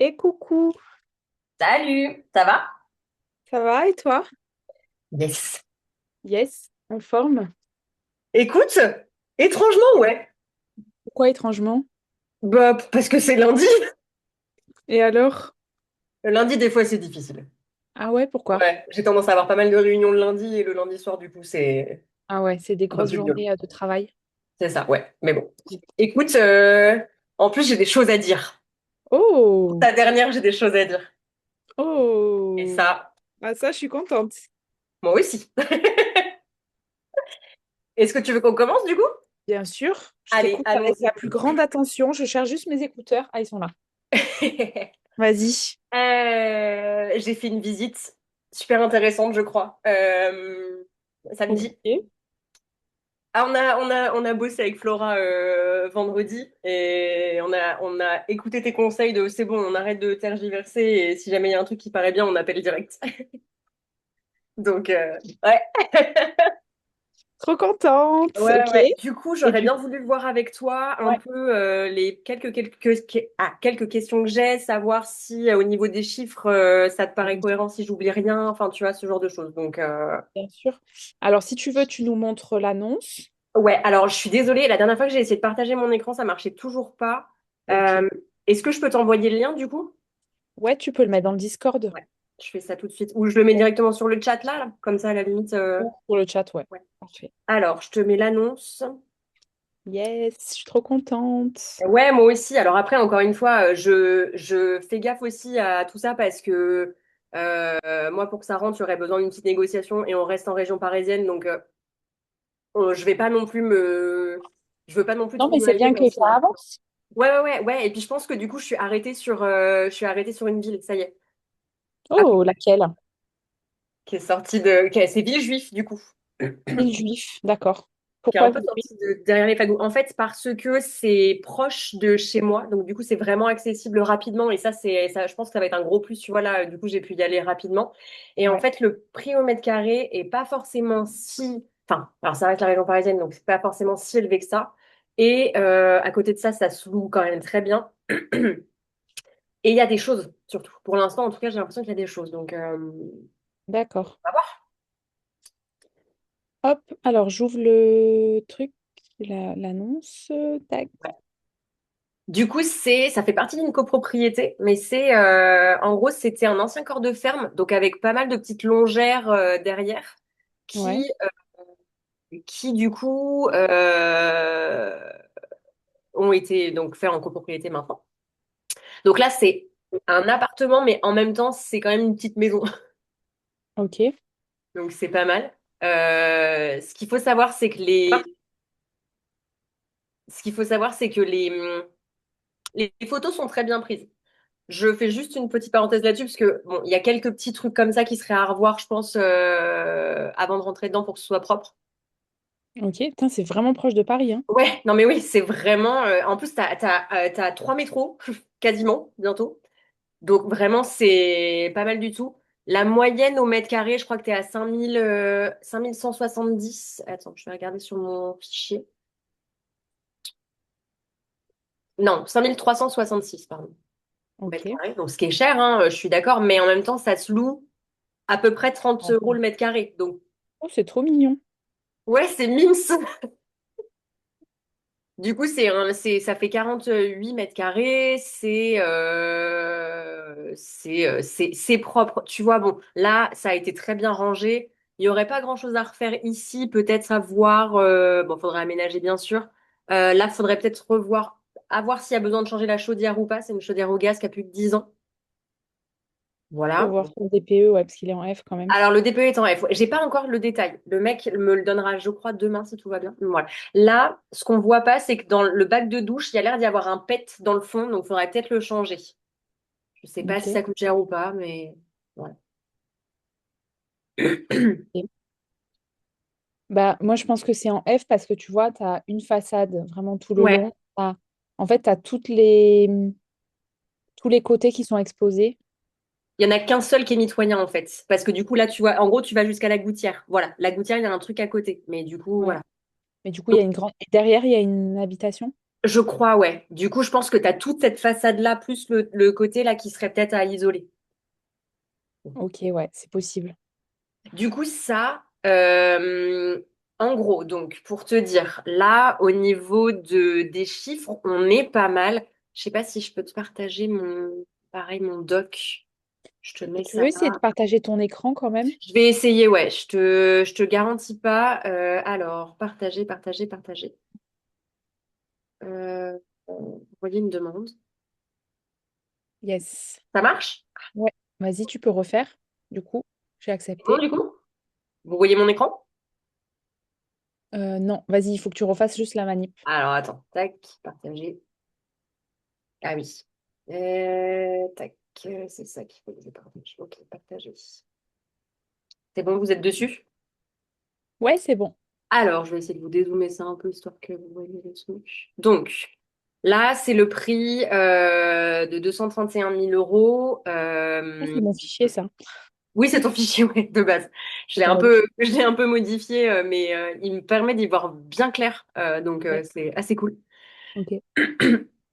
Et coucou, Salut, ça va? ça va et toi? Yes. Yes, en forme. Écoute, étrangement, ouais. Pourquoi étrangement? Bah, parce que c'est lundi. Et alors? Le lundi, des fois, c'est difficile. Ah ouais, pourquoi? Ouais, j'ai tendance à avoir pas mal de réunions le lundi et le lundi soir, du coup, c'est Ah ouais, c'est des un peu grosses plus violent. journées de travail. C'est ça, ouais. Mais bon. Écoute, en plus, j'ai des choses à dire. Pour Oh, ta dernière, j'ai des choses à dire. Et oh, ça, ah ça, je suis contente. moi aussi. Est-ce que tu veux qu'on commence, du coup? Bien sûr, je Allez, t'écoute avec allons-y. la plus grande attention. Je cherche juste mes écouteurs. Ah, ils sont là. Vas-y. J'ai fait une visite super intéressante, je crois, Ok. samedi. Ah, on a bossé avec Flora vendredi et on a écouté tes conseils de c'est bon, on arrête de tergiverser et si jamais il y a un truc qui paraît bien, on appelle direct. Donc, ouais. Trop contente. Ouais, Ok. ouais. Du coup, Et j'aurais du bien coup, voulu voir avec toi un ouais. peu les quelques questions que j'ai, savoir si au niveau des chiffres, ça te paraît cohérent, si j'oublie rien, enfin, tu vois, ce genre de choses. Donc, Bien sûr. Alors, si tu veux, tu nous montres l'annonce. ouais, alors je suis désolée, la dernière fois que j'ai essayé de partager mon écran, ça marchait toujours pas. Ok. Euh, Est-ce que je peux t'envoyer le lien du coup? Ouais, tu peux le mettre dans le Discord. Ouais, je fais ça tout de suite. Ou je le mets directement sur le chat là, comme ça à la limite. Ou pour le chat, ouais. Ouais. Parfait. Alors, je te mets l'annonce. Yes, je suis trop contente. Ouais, moi aussi. Alors après, encore une fois, je fais gaffe aussi à tout ça parce que moi, pour que ça rentre, j'aurais besoin d'une petite négociation et on reste en région parisienne, donc je vais pas non plus je veux pas non plus Non, trop mais me c'est hyper bien que aussi. ça avance. Ouais, ouais, ouais, ouais. Et puis je pense que du coup, je suis arrêtée sur une ville, ça y est, à peu Oh, près, laquelle? qui est c'est Villejuif du coup, Île Juif, d'accord. qui est un Pourquoi peu Villejuif? sortie de derrière les fagots. En fait, parce que c'est proche de chez moi, donc du coup, c'est vraiment accessible rapidement. Et ça, je pense que ça va être un gros plus. Tu vois là, du coup, j'ai pu y aller rapidement. Et en Ouais. fait, le prix au mètre carré est pas forcément si, enfin, alors ça reste la région parisienne, donc c'est pas forcément si élevé que ça. Et à côté de ça, ça se loue quand même très bien. Et il y a des choses, surtout. Pour l'instant, en tout cas, j'ai l'impression qu'il y a des choses. Donc, D'accord. on va voir. Hop, alors j'ouvre le truc, l'annonce. Tac. Ouais. Du coup, ça fait partie d'une copropriété, mais en gros, c'était un ancien corps de ferme, donc avec pas mal de petites longères derrière, Ouais. qui du coup ont été donc faits en copropriété maintenant. Donc là, c'est un appartement, mais en même temps, c'est quand même une petite maison, Ok. donc c'est pas mal. Ce qu'il faut savoir, c'est que les photos sont très bien prises. Je fais juste une petite parenthèse là-dessus parce que bon, il y a quelques petits trucs comme ça qui seraient à revoir, je pense, avant de rentrer dedans pour que ce soit propre. Ok. Putain, c'est vraiment proche de Paris, hein. Ouais, non mais oui, c'est vraiment. En plus, t'as 3 métros quasiment bientôt, donc vraiment c'est pas mal du tout. La moyenne au mètre carré, je crois que t'es à 5170. Attends, je vais regarder sur mon fichier. Non, 5366, pardon. Mètre Ok. carré. Donc ce qui est cher, hein, je suis d'accord, mais en même temps, ça se loue à peu près 30 € le mètre carré. Donc Oh, c'est trop mignon. ouais, c'est mimes. Du coup, ça fait 48 mètres carrés. C'est propre. Tu vois, bon, là, ça a été très bien rangé. Il n'y aurait pas grand-chose à refaire ici. Peut-être à voir. Bon, faudrait aménager, bien sûr. Là, faudrait peut-être revoir, à voir s'il y a besoin de changer la chaudière ou pas. C'est une chaudière au gaz qui a plus de 10 ans. Faut Voilà. voir son DPE, ouais, parce qu'il est en F quand même. Alors, le DPE est en F. J'ai pas encore le détail. Le mec me le donnera, je crois, demain si tout va bien. Voilà. Là, ce qu'on voit pas, c'est que dans le bac de douche, il y a l'air d'y avoir un pet dans le fond, donc il faudrait peut-être le changer. Je sais pas si Ok. ça coûte cher ou pas, mais voilà. Ok. Bah, moi, je pense que c'est en F parce que tu vois, tu as une façade vraiment tout le Ouais. long. En fait, tu as tous les côtés qui sont exposés. Il y en a qu'un seul qui est mitoyen en fait, parce que du coup là, tu vois, en gros, tu vas jusqu'à la gouttière. Voilà, la gouttière, il y a un truc à côté, mais du coup, Ouais. voilà. Mais du coup, il y Donc, a une grande. Et derrière, il y a une habitation. Je crois, ouais. Du coup, je pense que tu as toute cette façade-là, plus le côté là qui serait peut-être à isoler. Ok, ouais, c'est possible. Du coup, ça, en gros, donc pour te dire, là, au niveau des chiffres, on est pas mal. Je sais pas si je peux te partager pareil, mon doc. Je te mets Tu ça veux essayer de là. partager ton écran quand même? Je vais essayer, ouais. Je te garantis pas. Alors, partager, partager, partager. Envoyer une demande. Yes. Ça marche? Ouais, vas-y, tu peux refaire. Du coup, j'ai C'est bon, accepté. du coup? Vous voyez mon écran? Non, vas-y, il faut que tu refasses juste la manip. Alors, attends. Tac, partager. Ah oui. Tac, c'est ça qu'il faut que je partage. Ok, partager. C'est bon, vous êtes dessus? Ouais, c'est bon. Alors, je vais essayer de vous dézoomer ça un peu, histoire que vous voyez le truc. Donc, là, c'est le prix de 231 000 euros. Ah, c'est mon fichier, ça. Oui, c'est ton fichier, ouais, de base. Je l'ai un Ok. peu, je l'ai un peu modifié, mais il me permet d'y voir bien clair. Donc, Ouais. c'est assez cool. Ok.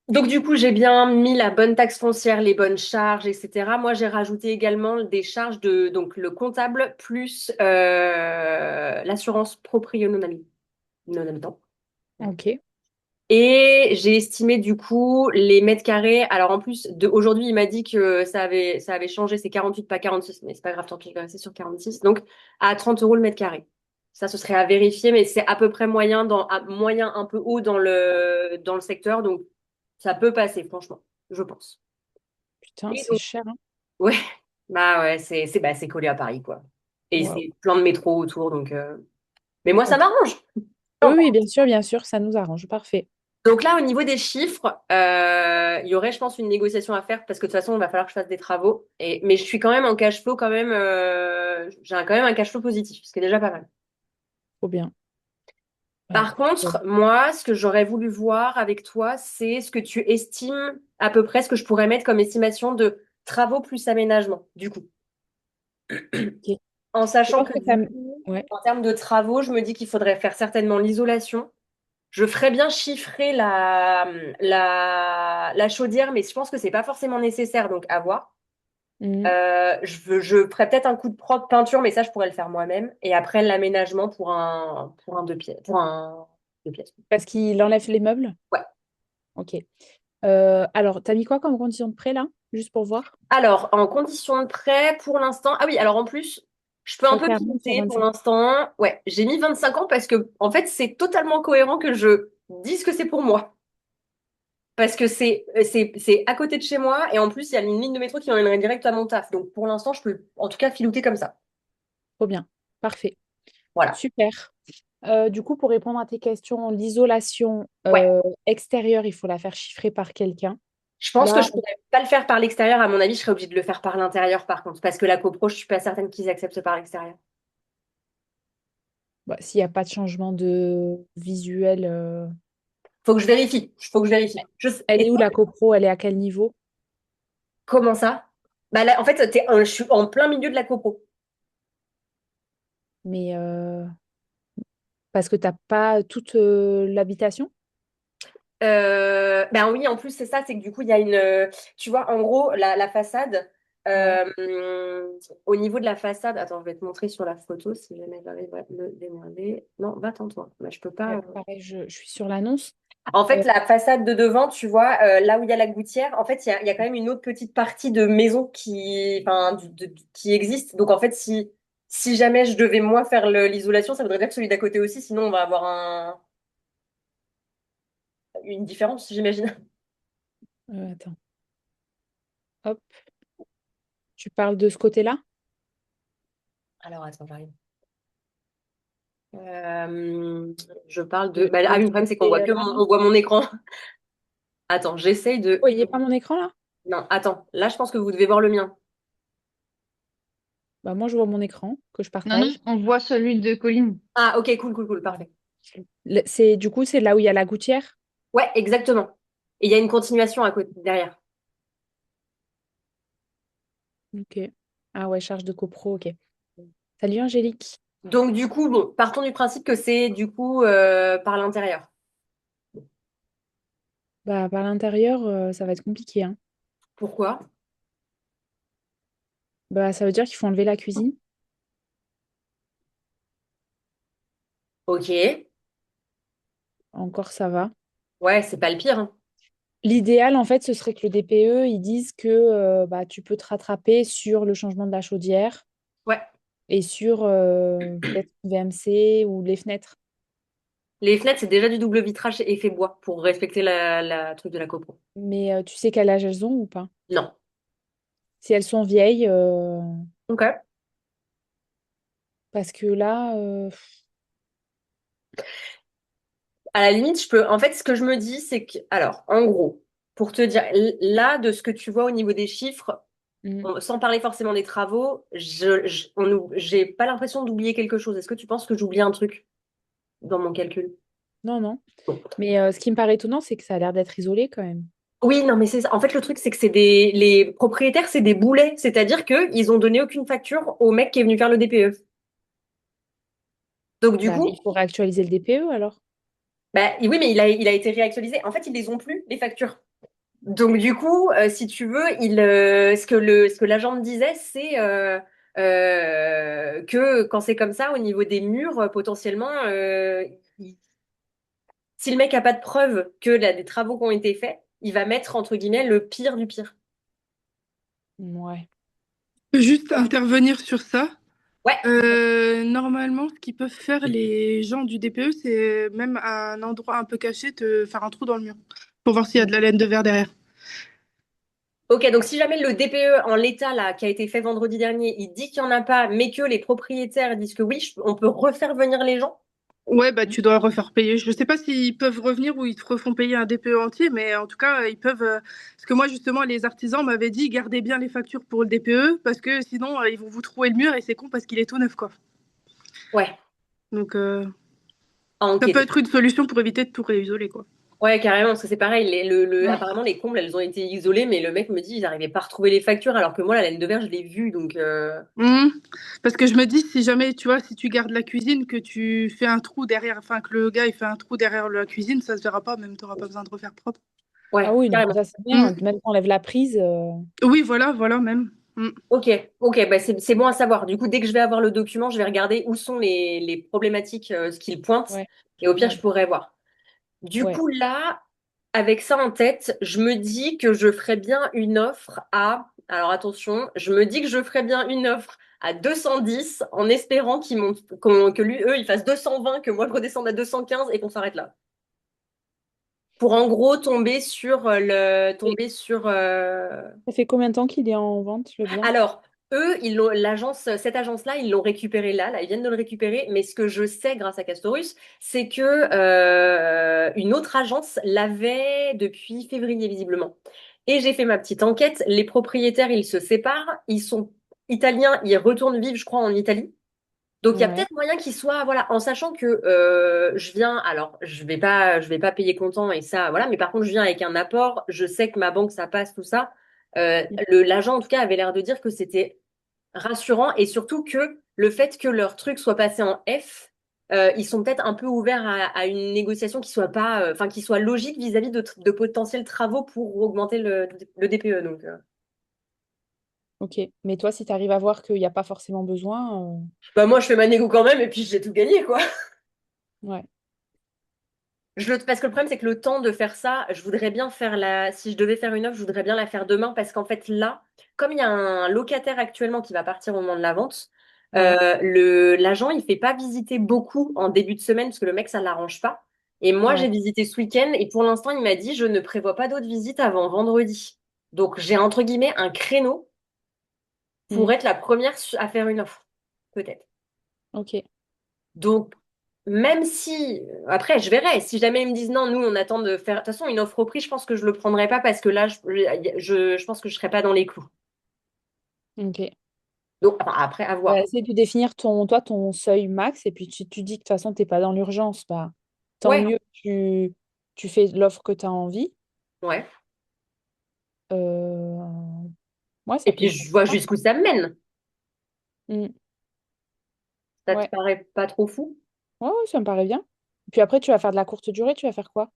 Donc du coup, j'ai bien mis la bonne taxe foncière, les bonnes charges, etc. Moi, j'ai rajouté également des charges de donc le comptable plus l'assurance proprio non habitant. Ok. Et j'ai estimé du coup les mètres carrés. Alors en plus de aujourd'hui, il m'a dit que ça avait changé, c'est 48 pas 46, mais c'est pas grave, tant pis, je vais rester sur 46. Donc à 30 euros le mètre carré. Ça, ce serait à vérifier, mais c'est à peu près moyen un peu haut dans le secteur, donc ça peut passer, franchement, je pense. Putain, Et c'est donc, cher, hein. ouais, bah ouais, c'est collé à Paris, quoi. Et Waouh. c'est plein de métro autour, donc. Mais moi, ça Ok. m'arrange. Oui, oui, bien sûr, ça nous arrange. Parfait. Donc là, au niveau des chiffres, il y aurait, je pense, une négociation à faire parce que de toute façon, il va falloir que je fasse des travaux. Mais je suis quand même en cash flow, quand même. J'ai quand même un cash flow positif, ce qui est déjà pas mal. Trop bien. Bah Par écoute, contre, moi, ce que j'aurais voulu voir avec toi, c'est ce que tu estimes à peu près ce que je pourrais mettre comme estimation de travaux plus aménagement, du coup. ok. En Je sachant pense que que ça... du coup, Ouais. en termes de travaux, je me dis qu'il faudrait faire certainement l'isolation. Je ferais bien chiffrer la chaudière, mais je pense que c'est pas forcément nécessaire, donc à voir. Mhm. Je ferais peut-être un coup de propre peinture, mais ça, je pourrais le faire moi-même. Et après, l'aménagement pour un deux pièces. Pour un deux pièces. Parce qu'il enlève les meubles? Ouais. Ok. Alors, t'as mis quoi comme condition de prêt là? Juste pour voir. Alors, en condition de prêt, pour l'instant. Ah oui, alors en plus, je peux un Soit peu 40, soit piloter pour 25. l'instant. Ouais, j'ai mis 25 ans parce que, en fait, c'est totalement cohérent que je dise que c'est pour moi. Parce que c'est à côté de chez moi et en plus, il y a une ligne de métro qui emmènerait direct à mon taf. Donc pour l'instant, je peux en tout cas filouter comme ça. Trop bien. Parfait. Voilà. Super. Du coup, pour répondre à tes questions, l'isolation Ouais. extérieure, il faut la faire chiffrer par quelqu'un. Je pense que Là, je pourrais pas le faire par l'extérieur. À mon avis, je serais obligée de le faire par l'intérieur par contre. Parce que la copro, je suis pas certaine qu'ils acceptent par l'extérieur. bah, s'il n'y a pas de changement de visuel, Faut que je vérifie. Faut que je vérifie. elle Et est où toi, la copro? Elle est à quel niveau? comment ça? Bah là, en fait, je suis en plein milieu de la copro. Mais parce que tu n'as pas toute l'habitation? Ben oui, en plus, c'est ça, c'est que du coup, il y a tu vois, en gros, la façade, Ouais. au niveau de la façade, attends, je vais te montrer sur la photo si jamais j'arrive à le démerder. Non, va-t'en, toi. Ben, je peux pas. Ouais, pareil, je suis sur l'annonce. En fait, Euh, la façade de devant, tu vois, là où il y a la gouttière, en fait, il y a quand même une autre petite partie de maison enfin, qui existe. Donc, en fait, si jamais je devais, moi, faire l'isolation, ça voudrait dire que celui d'à côté aussi, sinon, on va avoir une différence, j'imagine. attends, hop, tu parles de ce côté-là? Alors, attends, j'arrive. Euh, je parle de. De, Bah, de ah oui, ce le problème, c'est qu'on voit côté-là, que là? on voit mon écran. Attends, j'essaye Vous de. voyez pas mon écran là? Non, attends. Là, je pense que vous devez voir le mien. Bah, moi, je vois mon écran que je Non, non, partage. on voit celui de Colline. Ah, ok, cool, cool, cool, parfait. C'est, du coup, c'est là où il y a la gouttière? Ouais, exactement. Et il y a une continuation à côté, derrière. Ok. Ah ouais, charge de copro, ok. Salut Angélique. Donc, du coup, bon, partons du principe que c'est du coup par l'intérieur. Bah, par l'intérieur, ça va être compliqué, hein. Pourquoi? Bah, ça veut dire qu'il faut enlever la cuisine. Ok. Encore, ça va. Ouais, c'est pas le pire, hein. L'idéal, en fait, ce serait que le DPE, ils disent que bah, tu peux te rattraper sur le changement de la chaudière Ouais. et sur peut-être une VMC ou les fenêtres. Les fenêtres, c'est déjà du double vitrage effet bois pour respecter la truc de la copro. Mais tu sais quel âge elles ont ou pas? Non. Si elles sont vieilles, Ok. parce que là, À la limite, je peux. En fait, ce que je me dis, c'est que, alors, en gros, pour te dire, là, de ce que tu vois au niveau des chiffres, mm, sans parler forcément des travaux, j'ai pas l'impression d'oublier quelque chose. Est-ce que tu penses que j'oublie un truc dans mon calcul? non, non. Bon. Mais ce qui me paraît étonnant, c'est que ça a l'air d'être isolé quand même. Oui, non, mais c'est ça. En fait, le truc, c'est que les propriétaires, c'est des boulets. C'est-à-dire que ils ont donné aucune facture au mec qui est venu faire le DPE. Donc, du Bah, coup, il faut réactualiser le DPE alors. bah, oui, mais il a été réactualisé. En fait, ils les ont plus, les factures. Donc du coup, si tu veux, ce que l'agent me disait, c'est que quand c'est comme ça, au niveau des murs, potentiellement, si le mec a pas de preuve que là, des travaux qui ont été faits, il va mettre entre guillemets le pire du pire. Ouais. Peux juste intervenir sur ça. Ouais, Normalement, ce qu'ils peuvent faire les gens du DPE, c'est même à un endroit un peu caché, te faire un trou dans le mur pour voir s'il y a de la laine de verre derrière. ok, donc si jamais le DPE en l'état là, qui a été fait vendredi dernier, il dit qu'il n'y en a pas, mais que les propriétaires disent que oui, on peut refaire venir les gens. Ouais, bah tu dois refaire payer. Je sais pas s'ils peuvent revenir ou ils te refont payer un DPE entier, mais en tout cas, ils peuvent. Parce que moi, justement, les artisans m'avaient dit gardez bien les factures pour le DPE parce que sinon, ils vont vous trouer le mur et c'est con parce qu'il est tout neuf, quoi. Ouais, Donc, à ça peut enquêter. être une solution pour éviter de tout réisoler, quoi. Ouais, carrément, parce que c'est pareil. Apparemment, les combles, elles ont été isolées, mais le mec me dit, ils n'arrivaient pas à retrouver les factures, alors que moi, la laine de verre, je l'ai vue. Donc, Mhm. Parce que je me dis, si jamais, tu vois, si tu gardes la cuisine, que tu fais un trou derrière, enfin, que le gars, il fait un trou derrière la cuisine, ça se verra pas, même, t'auras pas besoin de refaire propre. Ah ouais, oui, non, mais carrément. ça c'est bien. Mhm. Même quand on enlève la prise. Oui, voilà, voilà, même. Mhm. Ok, ok, bah c'est bon à savoir. Du coup, dès que je vais avoir le document, je vais regarder où sont les problématiques, ce qu'il pointe, Ouais, et au pire, je ouais, pourrais voir. Du ouais. coup, là, avec ça en tête, je me dis que je ferais bien une offre à... Alors attention, je me dis que je ferais bien une offre à 210 en espérant que lui, eux, ils fassent 220, que moi, je redescende à 215 et qu'on s'arrête là. Pour en gros Et tomber sur ça fait combien de temps qu'il est en vente, le bien? alors eux cette agence-là ils l'ont récupéré là ils viennent de le récupérer, mais ce que je sais grâce à Castorus, c'est que une autre agence l'avait depuis février visiblement, et j'ai fait ma petite enquête. Les propriétaires, ils se séparent, ils sont italiens, ils retournent vivre, je crois, en Italie. Donc il y a Ouais. peut-être moyen qu'il soit, voilà, en sachant que je viens, alors je vais pas payer comptant et ça, voilà, mais par contre je viens avec un apport, je sais que ma banque ça passe tout ça. L'agent en tout cas avait l'air de dire que c'était rassurant, et surtout que le fait que leur truc soit passé en F, ils sont peut-être un peu ouverts à une négociation qui soit pas, enfin qui soit logique vis-à-vis de potentiels travaux pour augmenter le DPE. Donc Ok. Mais toi, si tu arrives à voir qu'il n'y a pas forcément besoin, bah moi je fais ma négo quand même et puis j'ai tout gagné quoi. ouais. Parce que le problème, c'est que le temps de faire ça, je voudrais bien faire si je devais faire une offre, je voudrais bien la faire demain, parce qu'en fait, là, comme il y a un locataire actuellement qui va partir au moment de la vente, Ouais. l'agent, il fait pas visiter beaucoup en début de semaine parce que le mec, ça l'arrange pas. Et moi, j'ai Ouais. visité ce week-end et pour l'instant, il m'a dit, je ne prévois pas d'autres visites avant vendredi. Donc, j'ai entre guillemets un créneau pour Mm. être la première à faire une offre, peut-être. Ok. Donc, même si, après, je verrai. Si jamais ils me disent non, nous, on attend de faire. De toute façon, une offre au prix, je pense que je le prendrai pas parce que là, je pense que je serai pas dans les clous. Ok. Donc, enfin, après, à Bah, voir. essaie de définir ton seuil max et puis tu dis que de toute façon, tu n'es pas dans l'urgence. Bah, tant Ouais, mieux, tu fais l'offre que tu as envie. ouais. Euh, Ouais, ça Et peut puis, être je vois sympa. jusqu'où ça me mène. Mm. Ça te Ouais. paraît pas trop fou? Ouais, ouais, ça me paraît bien. Puis après, tu vas faire de la courte durée, tu vas faire quoi?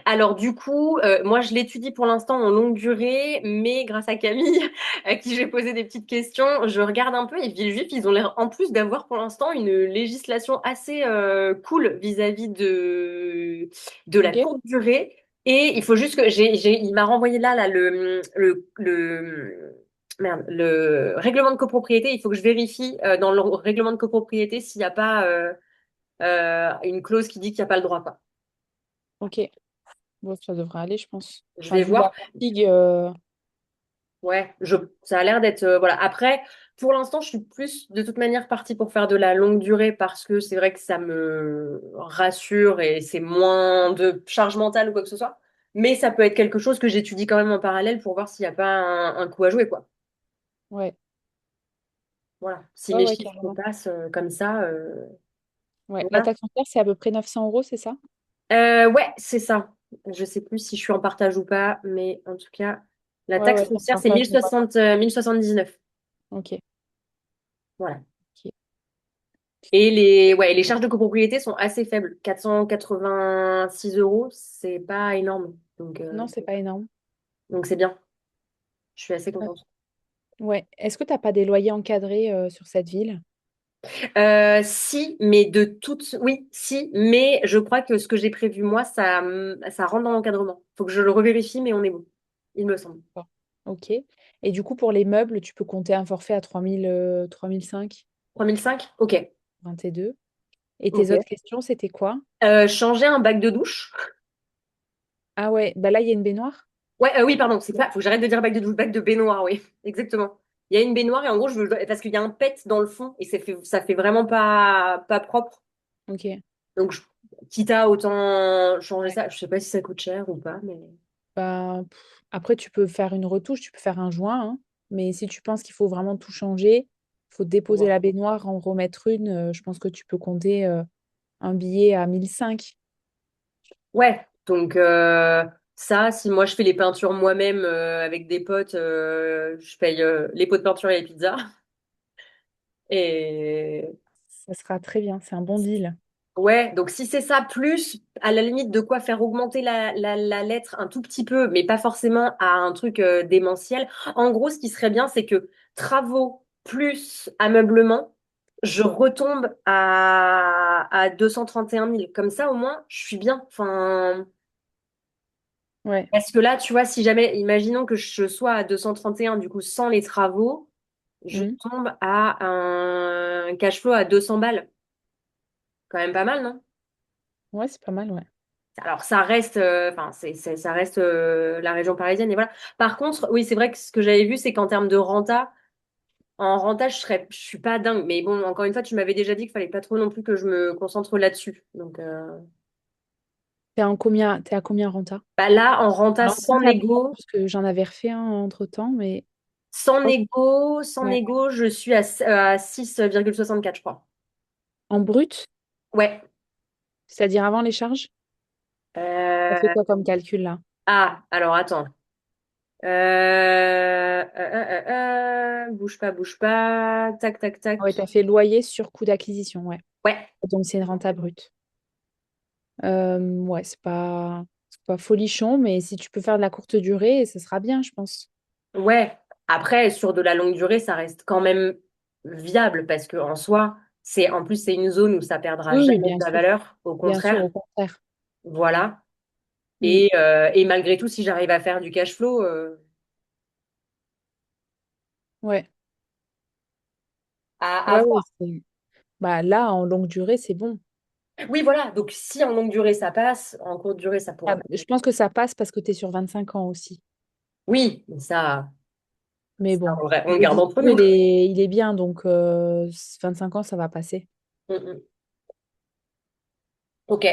Alors du coup, moi je l'étudie pour l'instant en longue durée, mais grâce à Camille, à qui j'ai posé des petites questions, je regarde un peu et Villejuif, ils ont l'air en plus d'avoir pour l'instant une législation assez cool vis-à-vis de la Ok? courte durée. Et il faut juste que il m'a renvoyé là merde, le règlement de copropriété. Il faut que je vérifie dans le règlement de copropriété s'il n'y a pas une clause qui dit qu'il n'y a pas le droit, quoi. Ok. Bon, ça devrait aller, je pense. Je Enfin, vais vu la voir. fatigue, Ouais, ça a l'air d'être voilà. Après, pour l'instant, je suis plus de toute manière partie pour faire de la longue durée parce que c'est vrai que ça me rassure et c'est moins de charge mentale ou quoi que ce soit. Mais ça peut être quelque chose que j'étudie quand même en parallèle pour voir s'il n'y a pas un coup à jouer, quoi. ouais. Voilà. Si Ouais, mes ouais, chiffres carrément. passent comme ça, Ouais. La voilà. taxe foncière, c'est à peu près 900 euros, c'est ça? Ouais, c'est ça. Je sais plus si je suis en partage ou pas, mais en tout cas, la Ouais, taxe ouais, foncière, c'est partage, je vois. 1079. Ok. Voilà. Ok. Et ouais, les charges de copropriété sont assez faibles. 486 euros, c'est pas énorme. Non, c'est pas énorme. Donc c'est bien. Je suis assez Ouais. contente. Ouais. Est-ce que t'as pas des loyers encadrés sur cette ville? Si, mais oui, si, mais je crois que ce que j'ai prévu, moi, ça rentre dans l'encadrement. Faut que je le revérifie, mais on est bon. Il me semble. D'accord. Ok. Et du coup, pour les meubles, tu peux compter un forfait à 3005, 3005. Ok. 22. Et tes autres Ok. questions, c'était quoi? Changer un bac de douche. Ah ouais, bah là, il y a une baignoire. Ouais, oui, pardon, c'est pas, faut que j'arrête de dire bac de douche, bac de baignoire, oui, exactement. Il y a une baignoire et en gros, parce qu'il y a un pet dans le fond et ça fait vraiment pas propre. Ok. Donc, quitte à autant changer Ouais. ça, je sais pas si ça coûte cher ou pas, mais Bah, après, tu peux faire une retouche, tu peux faire un joint, hein. Mais si tu penses qu'il faut vraiment tout changer, il faut faut déposer voir. la baignoire, en remettre une. Je pense que tu peux compter un billet à 1005. Ouais, donc ça, si moi je fais les peintures moi-même avec des potes, je paye les pots de peinture et les pizzas. Et Ça sera très bien, c'est un bon deal. ouais, donc si c'est ça, plus à la limite de quoi faire augmenter la lettre un tout petit peu, mais pas forcément à un truc démentiel. En gros, ce qui serait bien, c'est que travaux plus ameublement, je retombe à 231 000. Comme ça, au moins, je suis bien. Enfin, Ouais. parce que là, tu vois, si jamais, imaginons que je sois à 231, du coup, sans les travaux, je Mhm. tombe à un cash flow à 200 balles. Quand même pas mal, non? Ouais, c'est pas mal, ouais. Alors, ça reste, enfin, ça reste la région parisienne et voilà. Par contre, oui, c'est vrai que ce que j'avais vu, c'est qu'en termes de renta, en renta, je suis pas dingue. Mais bon, encore une fois, tu m'avais déjà dit qu'il fallait pas trop non plus que je me concentre là-dessus. Donc, T'es à combien renta? bah là, en renta, Alors, ça dépend, parce que j'en avais refait un entre-temps, mais je crois que sans ouais. négo, je suis à 6,64, je crois. En brut, Ouais. c'est-à-dire avant les charges, ça fait Euh, quoi comme calcul là? alors attends. Bouge pas. Tac, tac, tac. Ah ouais, t'as fait loyer sur coût d'acquisition, ouais. Ouais. Donc c'est une renta brute. Ouais, c'est pas folichon, mais si tu peux faire de la courte durée, ce sera bien, je pense. Ouais, après, sur de la longue durée, ça reste quand même viable parce que en soi, en plus, c'est une zone où ça perdra Oui, oui, jamais de sa valeur. Au bien sûr, contraire, au contraire. voilà. Mm. Et malgré tout, si j'arrive à faire du cash flow, Ouais, à ouais, ouais. voir. Bah, là, en longue durée, c'est bon. Oui, voilà. Donc, si en longue durée, ça passe, en courte durée, ça Ah, pourrait. je pense que ça passe parce que tu es sur 25 ans aussi. Oui, mais Mais bon, on le le garde discours, entre nous. il est bien, donc 25 ans, ça va passer. Mm, mm. Ok.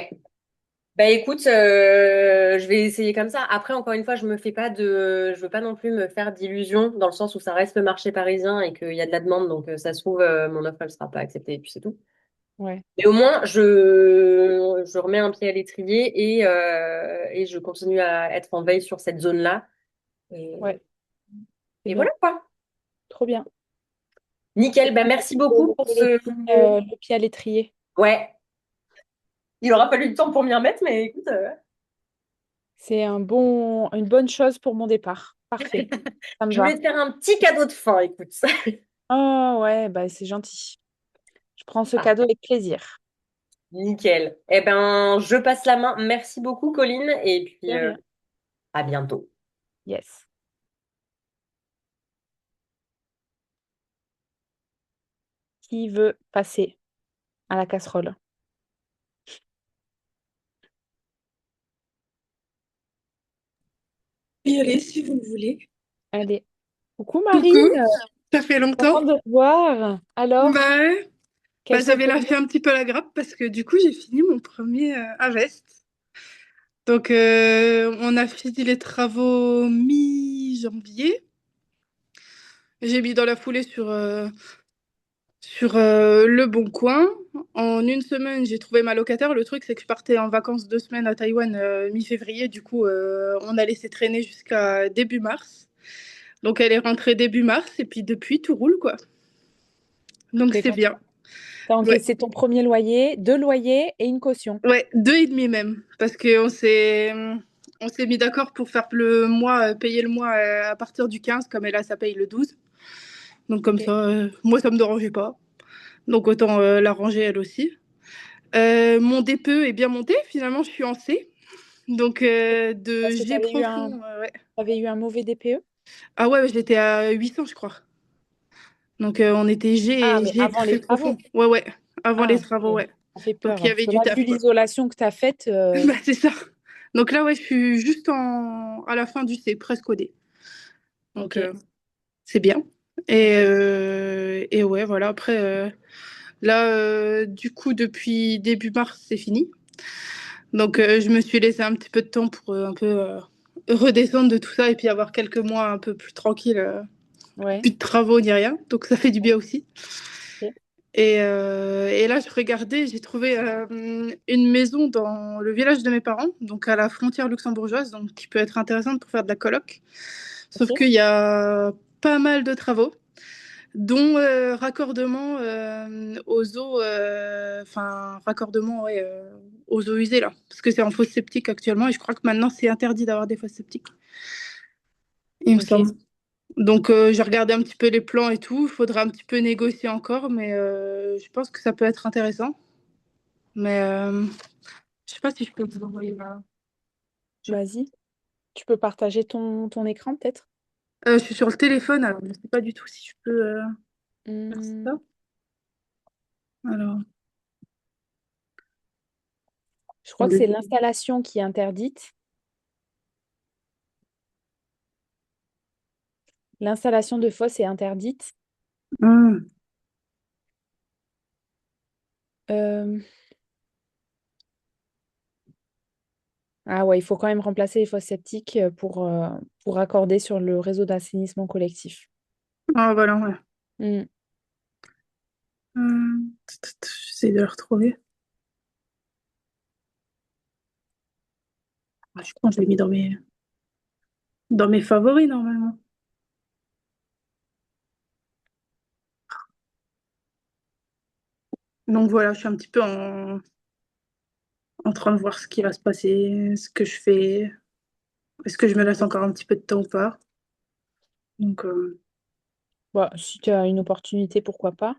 Bah écoute, je vais essayer comme ça. Après, encore une fois, je veux pas non plus me faire d'illusions dans le sens où ça reste le marché parisien et qu'il y a de la demande, donc ça se trouve, mon offre, elle sera pas acceptée et puis c'est tout. Ouais, Mais au moins, je remets un pied à l'étrier et je continue à être en veille sur cette zone-là. Et, ouais, c'est et bien. voilà quoi. Trop bien. Nickel. Bah Écoute, merci beaucoup pour ce. le pied à l'étrier. Ouais, il aura fallu du temps pour m'y remettre, mais écoute. C'est une bonne chose pour mon départ. Parfait. Ça me Je voulais va. te faire un petit cadeau de fin, écoute. Oh ouais, bah c'est gentil. Je prends ce cadeau Parfait. avec plaisir. Nickel. Eh ben, je passe la main. Merci beaucoup, Colline, et De puis rien. à bientôt. Yes. Qui veut passer à la casserole? Y aller si vous le voulez. Allez. Coucou Marine, Coucou, ça fait longtemps. contente de te voir. Alors, Bah, ouais. quels Bah, sont j'avais tes là mots? fait un petit peu la grappe parce que du coup j'ai fini mon premier Avest. Donc on a fini les travaux mi-janvier. J'ai mis dans la foulée sur Le Bon Coin. En une semaine, j'ai trouvé ma locataire. Le truc, c'est que je partais en vacances 2 semaines à Taïwan mi-février. Du coup, on a laissé traîner jusqu'à début mars. Donc, elle est rentrée début mars et puis depuis, tout roule, quoi. Donc, T'es c'est bien. content. T'as Ouais, encaissé ton premier loyer, deux loyers et une caution. ouais, 2,5 même. Parce qu'on s'est mis d'accord pour faire le mois, payer le mois à partir du 15, comme elle a, ça paye le 12. Donc, comme Ok. ça, moi, ça me dérangeait pas. Donc, autant l'arranger elle aussi. Mon DPE est bien monté. Finalement, je suis en C. Donc, de Parce que G profond, ouais. t'avais eu un mauvais DPE? Ah ouais, j'étais à 800, je crois. Donc, on était Ah, G, mais G avant très les profond. travaux. Ouais, ouais. Avant les Ah, travaux, ok. ouais. Ça fait Donc, peur, il y hein, avait parce que du là, vu taf, quoi. l'isolation que t'as faite, Bah, c'est ça. Donc là, ouais, je suis juste à la fin du C, presque au D. Donc, ok, c'est bien. ok, Et ouais, voilà. Après, là, du coup, depuis début mars, c'est fini. Donc, je me suis laissé un petit peu de temps pour un peu redescendre de tout ça et puis avoir quelques mois un peu plus tranquilles. ouais, Plus de travaux ni rien. Donc, ça fait du bien aussi. ok, Et là, je regardais, j'ai trouvé une maison dans le village de mes parents, donc à la frontière luxembourgeoise, donc qui peut être intéressante pour faire de la coloc. Sauf ok, qu'il y a pas mal de travaux, dont raccordement aux eaux, enfin raccordement ouais, aux eaux usées là, parce que c'est en fosse septique actuellement et je crois que maintenant c'est interdit d'avoir des fosses septiques, il me ok. semble. Donc j'ai regardé un petit peu les plans et tout, il faudra un petit peu négocier encore, mais je pense que ça peut être intéressant. Mais je sais pas si je peux vous envoyer là. Vas-y. Tu peux partager ton écran, peut-être? Je suis sur le téléphone, alors je sais pas du tout si je peux faire Hmm, ça. Alors, je crois que attendez. c'est l'installation qui est interdite. L'installation de fosse est interdite. Hmm. Euh, Ah ouais, il faut quand même remplacer les fosses septiques pour raccorder sur le réseau d'assainissement collectif. Ah voilà, ouais. Hmm. J'essaie de le retrouver. Ah, je pense que je l'ai mis dans mes favoris normalement. Donc voilà, je suis un petit peu en train de voir ce qui va se passer, ce que je fais. Est-ce que je me laisse encore un petit peu de temps ou pas? Donc Bon, si tu as une opportunité, pourquoi pas?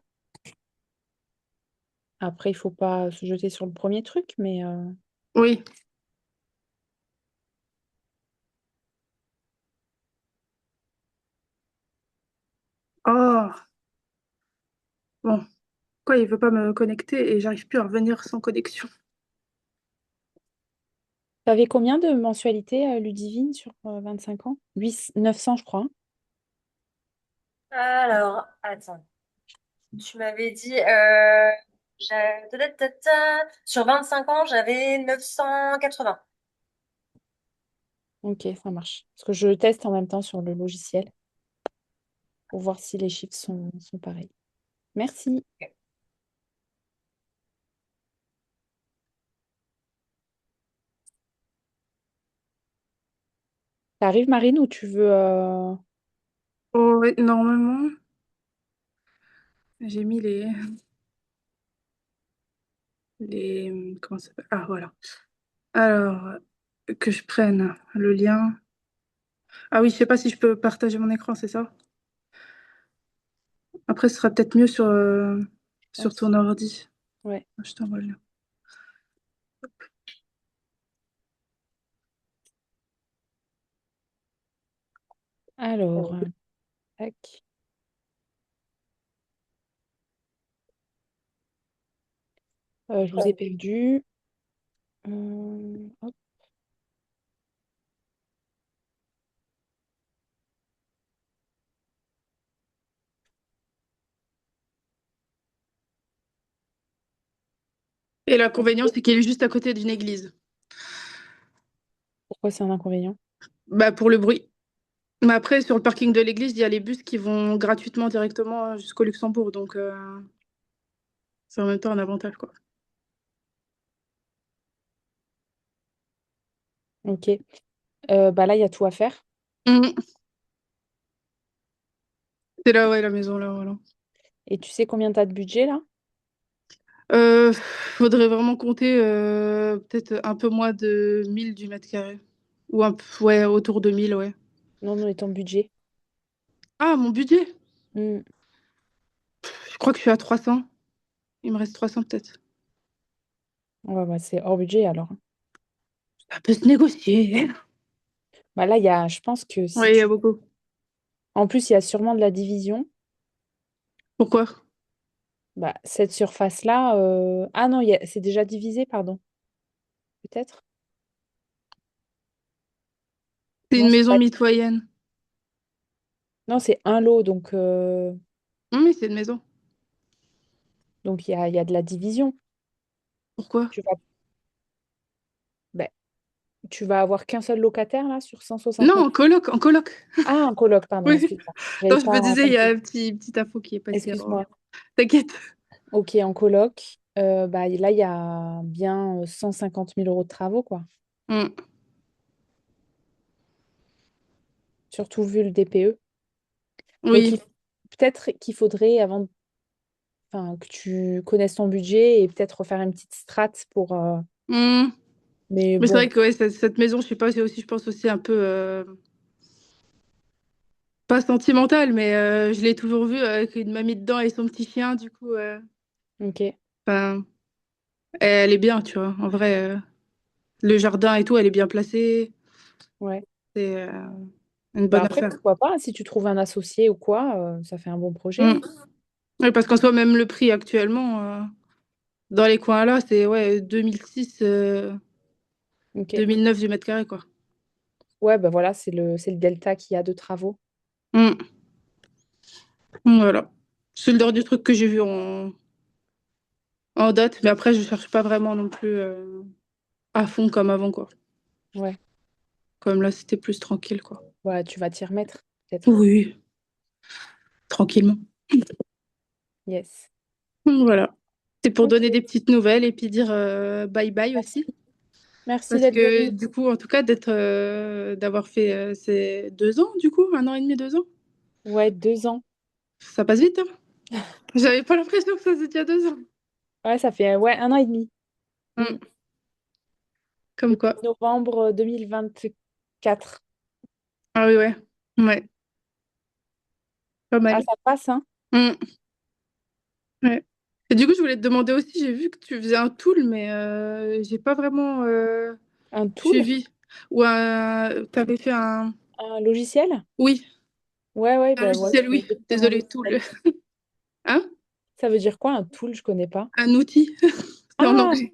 Après, il faut pas se jeter sur le premier truc, mais oui. Oh, bon. Quoi, il veut pas me connecter et j'arrive plus à revenir sans connexion. tu avais combien de mensualités, Ludivine, sur 25 ans? 900, je crois, hein. Alors, attends. Tu m'avais dit, sur 25 ans, j'avais 980. Ok, ça marche. Parce que je teste en même temps sur le logiciel pour voir si les chiffres sont pareils. Merci. T'arrives, Marine, ou tu veux... Oh, ouais, normalement, j'ai mis comment ça s'appelle? Ah, voilà. Alors, que je prenne le lien. Ah oui, je sais pas si je peux partager mon écran, c'est ça? Après, ce sera peut-être mieux Je sur pense. ton ordi. Ouais. Je t'envoie le lien. Alors, tac. Je vous ai perdu. Hop. Et l'inconvénient, c'est qu'il est juste à côté d'une église. Pourquoi c'est un inconvénient? Bah, pour le bruit. Mais après, sur le parking de l'église, il y a les bus qui vont gratuitement directement jusqu'au Luxembourg. Donc, c'est en même temps un avantage, quoi. Ok. Bah là, il y a tout à faire. Mhm. C'est là, ouais, la maison, là, voilà. Et tu sais combien tu as de budget là? Faudrait vraiment compter peut-être un peu moins de 1000 du mètre carré. Ou ouais, autour de 1000, ouais. Non, non, et ton budget. Ah, mon budget? Hmm. Je crois que je suis à 300. Il me reste 300 peut-être. Ouais, bah, c'est hors budget alors. Ça peut se négocier. Bah là, je pense que Oui, si il y a tu. beaucoup. En plus, il y a sûrement de la division. Pourquoi? Bah, cette surface-là. Ah non, c'est déjà divisé, pardon. Peut-être? C'est Non, une c'est maison pas. mitoyenne. Non, c'est un lot, Oui, c'est une maison. donc il y a de la division. Pourquoi? Tu vas, bah, tu vas avoir qu'un seul locataire là sur cent Non, soixante mètres. en coloc, en coloc. Ah, un coloc, pardon, Oui. excuse-moi. J'avais Non, je me pas disais, il y a compris. un petit info qui est passé. Alors, Excuse-moi. t'inquiète. Ok, en coloc. Bah, là, il y a bien 150 000 € de travaux, quoi. Mm. Surtout vu le DPE. Donc, Oui. peut-être qu'il faudrait, enfin, que tu connaisses ton budget et peut-être refaire une petite strate pour. Mm. Mais Mais c'est bon, vrai que ouais, cette maison, je sais pas, c'est aussi, je pense aussi un peu pas sentimentale, mais je l'ai toujours vue avec une mamie dedans et son petit chien. Du coup, ok, enfin, elle est bien, tu vois. En vrai, le jardin et tout, elle est bien placée. ouais. C'est une Bah bonne après, affaire. pourquoi pas, si tu trouves un associé ou quoi, ça fait un bon projet, Mm. hein. Oui, parce qu'en soi, même le prix actuellement, dans les coins là, c'est ouais, 2006, Ok. 2009 du mètre carré, quoi. Ouais, bah voilà, c'est le delta qu'il y a de travaux. Mm. Voilà. C'est le dernier truc que j'ai vu en date, mais après, je cherche pas vraiment non plus à fond comme avant, quoi. Ouais. Comme là, c'était plus tranquille, quoi. Ouais, tu vas t'y remettre, peut-être. Oui, tranquillement. Yes. Voilà. C'est pour donner Ok. des petites nouvelles et puis dire bye bye Merci. aussi. Merci Parce d'être que venu. du coup, en tout cas, d'avoir fait ces 2 ans, du coup, 1 an et demi, 2 ans. Ouais, 2 ans. Ça passe vite, hein. J'avais pas l'impression que ça faisait déjà 2 ans. Ouais, ça fait ouais, 1 an et demi. Mm. Mm. Comme Depuis quoi. novembre 2024. Ah oui, ouais. Ouais, pas Ah, mal. ça passe, hein? Mm. Ouais. Et du coup, je voulais te demander aussi, j'ai vu que tu faisais un tool, mais j'ai pas vraiment Un tool? suivi. Ou t'avais fait un. Un logiciel? Oui, Ouais, ouais, un bah voilà, logiciel, je vais oui. te faire un Désolée, tool. logiciel. Hein? Ça veut dire quoi un tool? Je connais pas. Un outil. C'est en Ah, anglais.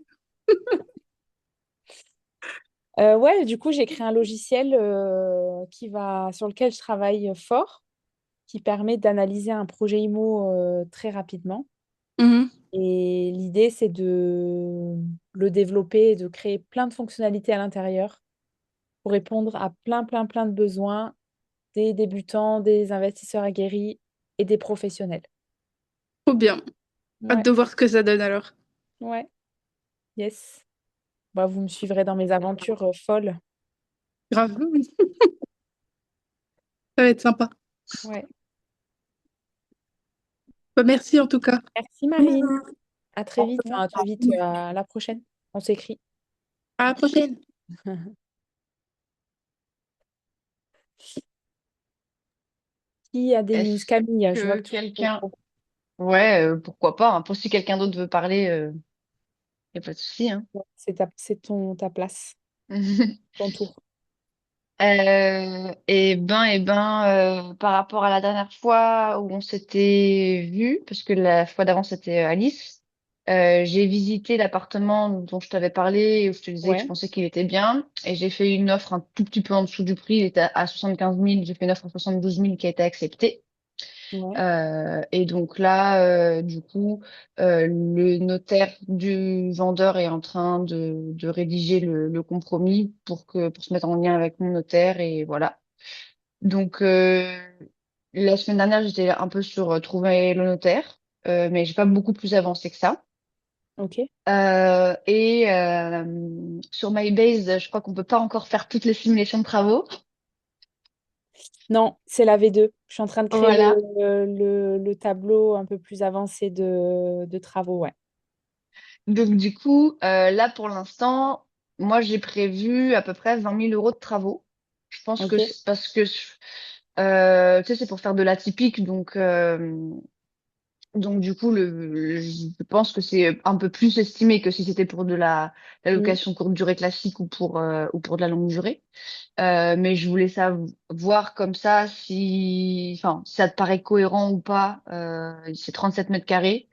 ouais, du coup, j'ai créé un logiciel sur lequel je travaille fort, qui permet d'analyser un projet IMO très rapidement. Mhm. Et l'idée, c'est de le développer et de créer plein de fonctionnalités à l'intérieur pour répondre à plein, plein, plein de besoins des débutants, des investisseurs aguerris et des professionnels. Trop bien. Hâte Ouais, de voir ce que ça donne alors. ouais, yes. Bah, vous me suivrez dans mes aventures folles. Grave. Ça va être sympa. Ouais. Bah, merci en tout cas. Merci Marine. À très vite. Enfin, à très vite. À la prochaine. On s'écrit. À la prochaine. Qui a des news? Est-ce Camille, je vois que que tu... quelqu'un... Ouais, pourquoi pas, hein. Pour si quelqu'un d'autre veut parler, y a pas de souci, hein. Ta place, ton tour. Par rapport à la dernière fois où on s'était vu, parce que la fois d'avant c'était à Nice, j'ai visité l'appartement dont je t'avais parlé, et où je te disais que je Ouais, pensais qu'il était bien, et j'ai fait une offre un tout petit peu en dessous du prix, il était à 75 000, j'ai fait une offre à 72 000 qui a été acceptée. ouais, Et donc là, du coup, le notaire du vendeur est en train de rédiger le compromis pour se mettre en lien avec mon notaire et voilà. Donc la semaine dernière, j'étais un peu sur trouver le notaire, mais j'ai pas beaucoup plus avancé que ça. ok. Sur MyBase, je crois qu'on peut pas encore faire toutes les simulations de travaux. Non, c'est la V2. Je suis en train de créer Voilà. le tableau un peu plus avancé de travaux, ouais. Donc du coup, là pour l'instant, moi j'ai prévu à peu près 20 000 euros de travaux. Je pense que Ok, c'est parce que tu sais, c'est pour faire de l'atypique, donc du coup, je pense que c'est un peu plus estimé que si c'était pour de la mm, location courte durée classique ou pour de la longue durée. Mais je voulais savoir comme ça si ça te paraît cohérent ou pas. C'est 37 mètres carrés.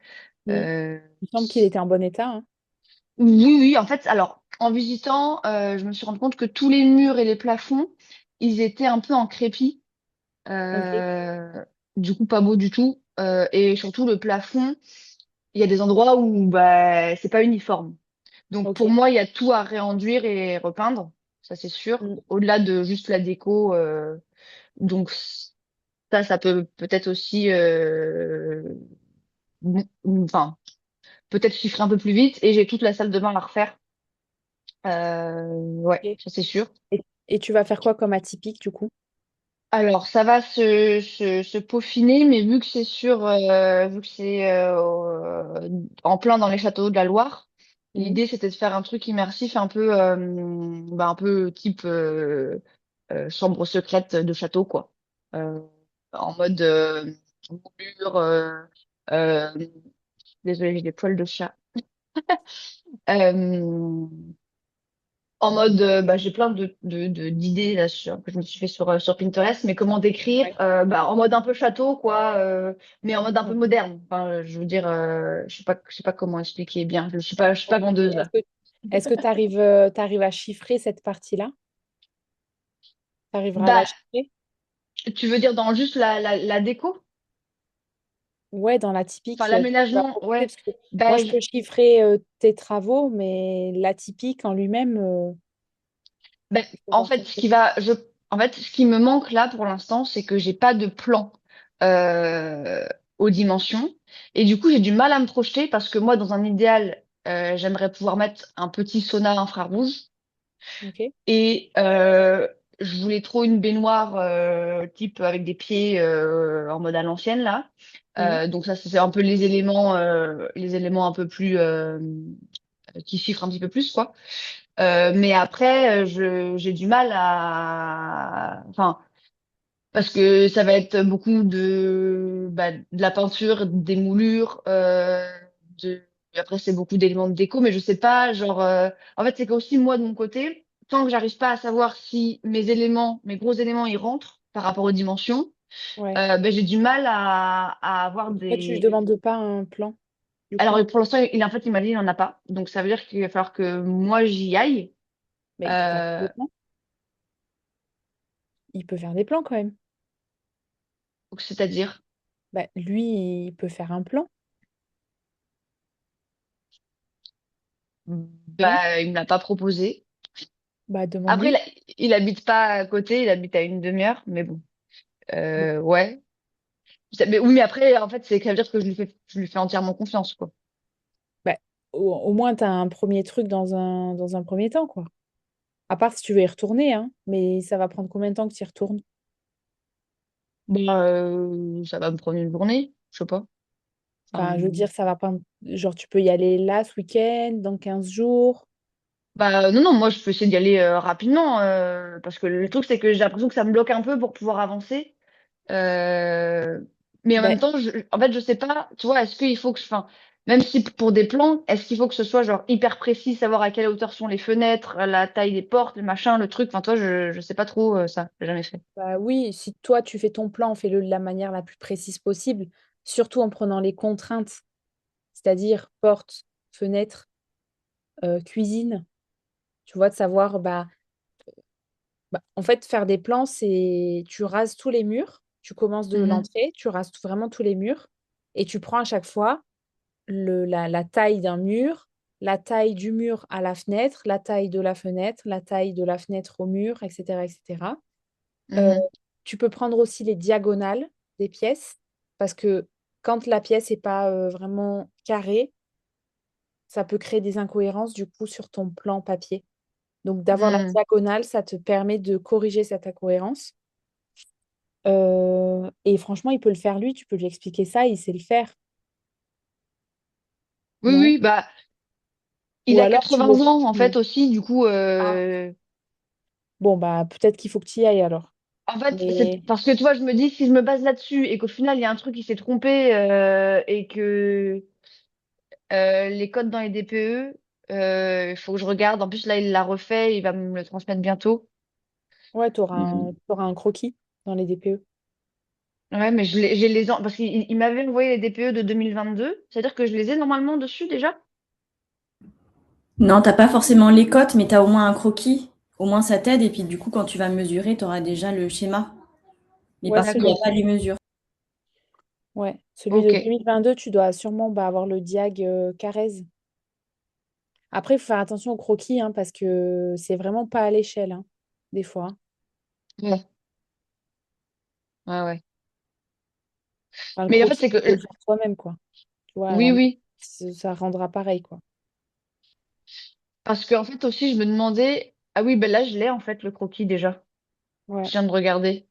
mm. Euh, Il me semble qu'il était en bon état, hein. Oui, oui, en fait, alors, en visitant, je me suis rendu compte que tous les murs et les plafonds, ils étaient un peu en crépi. Ok, Euh, du coup, pas beau du tout. Et surtout, le plafond, il y a des endroits où bah, c'est pas uniforme. Donc, ok. pour moi, il y a tout à réenduire et repeindre, ça c'est sûr, Mm, au-delà de juste la déco. Donc, ça peut peut-être aussi, enfin, peut-être chiffrer un peu plus vite. Et j'ai toute la salle de bain à refaire. Ouais, ok. ça c'est sûr. Et tu vas faire quoi comme atypique, du coup? Alors, ça va se peaufiner, mais vu que c'est en plein dans les châteaux de la Loire, Mm, l'idée c'était de faire un truc immersif un peu type chambre secrète de château, quoi. Euh, En mode moulure, euh, désolée, j'ai des poils de chat. Euh, En mode, j'ai plein d'idées là que je me suis fait sur Pinterest, mais comment décrire ouais, en mode un peu château, quoi, mais en mode un peu ok. moderne. Enfin, je veux dire, je sais pas comment expliquer bien. Je suis pas Ok. vendeuse là. Est-ce que tu arrives, à chiffrer cette partie-là? Tu arriveras à la Bah, chiffrer? tu veux dire dans juste la déco? Ouais, dans Enfin, l'atypique que tu vas l'aménagement, proposer, ouais. parce que moi, Bah, je peux chiffrer tes travaux, mais l'atypique en lui-même, ben, il faut en voir fait, ton truc. en fait, ce qui me manque là pour l'instant, c'est que j'ai pas de plan euh, aux dimensions. Et du coup, j'ai du mal à me projeter parce que moi, dans un idéal, j'aimerais pouvoir mettre un petit sauna infrarouge. Ok. Et je voulais trop une baignoire type avec des pieds en mode à l'ancienne là. Mhm. Donc ça, c'est un peu les éléments un peu plus qui chiffrent un petit peu plus, quoi. Mais après, j'ai du mal enfin, parce que ça va être beaucoup de la peinture, des moulures, de, après c'est beaucoup d'éléments de déco, mais je sais pas, en fait, c'est qu'aussi moi de mon côté, tant que j'arrive pas à savoir si mes gros éléments, ils rentrent par rapport aux dimensions, Ouais. j'ai du mal à avoir Et pourquoi tu ne des. demandes pas un plan, du Alors coup? pour l'instant, en fait, il m'a dit il en a pas, donc ça veut dire qu'il va falloir que moi j'y aille. Mais il peut faire des Euh, plans. Il peut faire des plans quand même. C'est-à-dire. Bah, lui, il peut faire un plan, non? Bah, il me l'a pas proposé. Bah, Après, demande-lui. il habite pas à côté, il habite à une demi-heure, mais bon, ouais. Mais, oui, mais après, en fait, ça veut dire que je lui fais entièrement confiance, quoi. Bah, au moins, tu as un premier truc dans un premier temps, quoi. À part si tu veux y retourner, hein. Mais ça va prendre combien de temps que tu y retournes? Bah, ça va me prendre une journée, je sais pas. Enfin, je veux Enfin, dire, ça va prendre... Genre, tu peux y aller là, ce week-end, dans 15 jours. Bah non, non, moi je peux essayer d'y aller rapidement parce que le truc c'est que j'ai l'impression que ça me bloque un peu pour pouvoir avancer. Euh, mais en Ben, même temps, en fait, je sais pas, tu vois, est-ce qu'il faut que enfin, même si pour des plans, est-ce qu'il faut que ce soit genre hyper précis, savoir à quelle hauteur sont les fenêtres, la taille des portes, le machin, le truc. Enfin, toi, je sais pas trop ça, j'ai jamais fait. bah oui, si toi tu fais ton plan, fais-le de la manière la plus précise possible, surtout en prenant les contraintes, c'est-à-dire porte, fenêtre, cuisine. Tu vois, de savoir, en fait, faire des plans, c'est tu rases tous les murs, tu commences de Mhm. l'entrée, tu rases vraiment tous les murs, et tu prends à chaque fois la taille d'un mur, la taille du mur à la fenêtre, la taille de la fenêtre, la taille de la fenêtre au mur, etc., etc. Euh, Mhm. Tu peux prendre aussi les diagonales des pièces, parce que quand la pièce n'est pas vraiment carrée, ça peut créer des incohérences du coup sur ton plan papier. Donc d'avoir la Mhm. diagonale, ça te permet de corriger cette incohérence. Et franchement, il peut le faire lui, tu peux lui expliquer ça, il sait le faire, Oui, non? oui, bah il Ou a alors tu 80 le... ans en fait tu- aussi, du coup. Ah, bon, bah peut-être qu'il faut que tu y ailles alors. En fait, c'est Mais parce que tu vois, je me dis si je me base là-dessus et qu'au final il y a un truc qui s'est trompé et que les codes dans les DPE, il faut que je regarde. En plus, là, il l'a refait, il va me le transmettre bientôt. ouais, Hmm. t'auras un croquis dans les DPE. Ouais, mais j'ai parce qu'il m'avait envoyé les DPE de 2022. C'est-à-dire que je les ai normalement dessus déjà? Non, t'as pas forcément les cotes, mais t'as au moins un croquis. Au moins ça t'aide. Et puis du coup, quand tu vas mesurer, t'auras déjà le schéma. Mais Ouais, par contre, il n'y a D'accord. pas les mesures. ouais. Celui de Ok. 2022, tu dois sûrement avoir le diag Carrez. Après, il faut faire attention au croquis, hein, parce que c'est vraiment pas à l'échelle, hein, des fois. Ouais, ouais, ouais. Enfin, le Mais en fait, croquis, c'est que tu peux le faire toi-même, quoi. Tu vois, à la oui, main, oui. ça rendra pareil, quoi. Parce qu'en fait aussi, je me demandais. Ah oui, ben là, je l'ai en fait, le croquis déjà. Je Ouais. viens de regarder.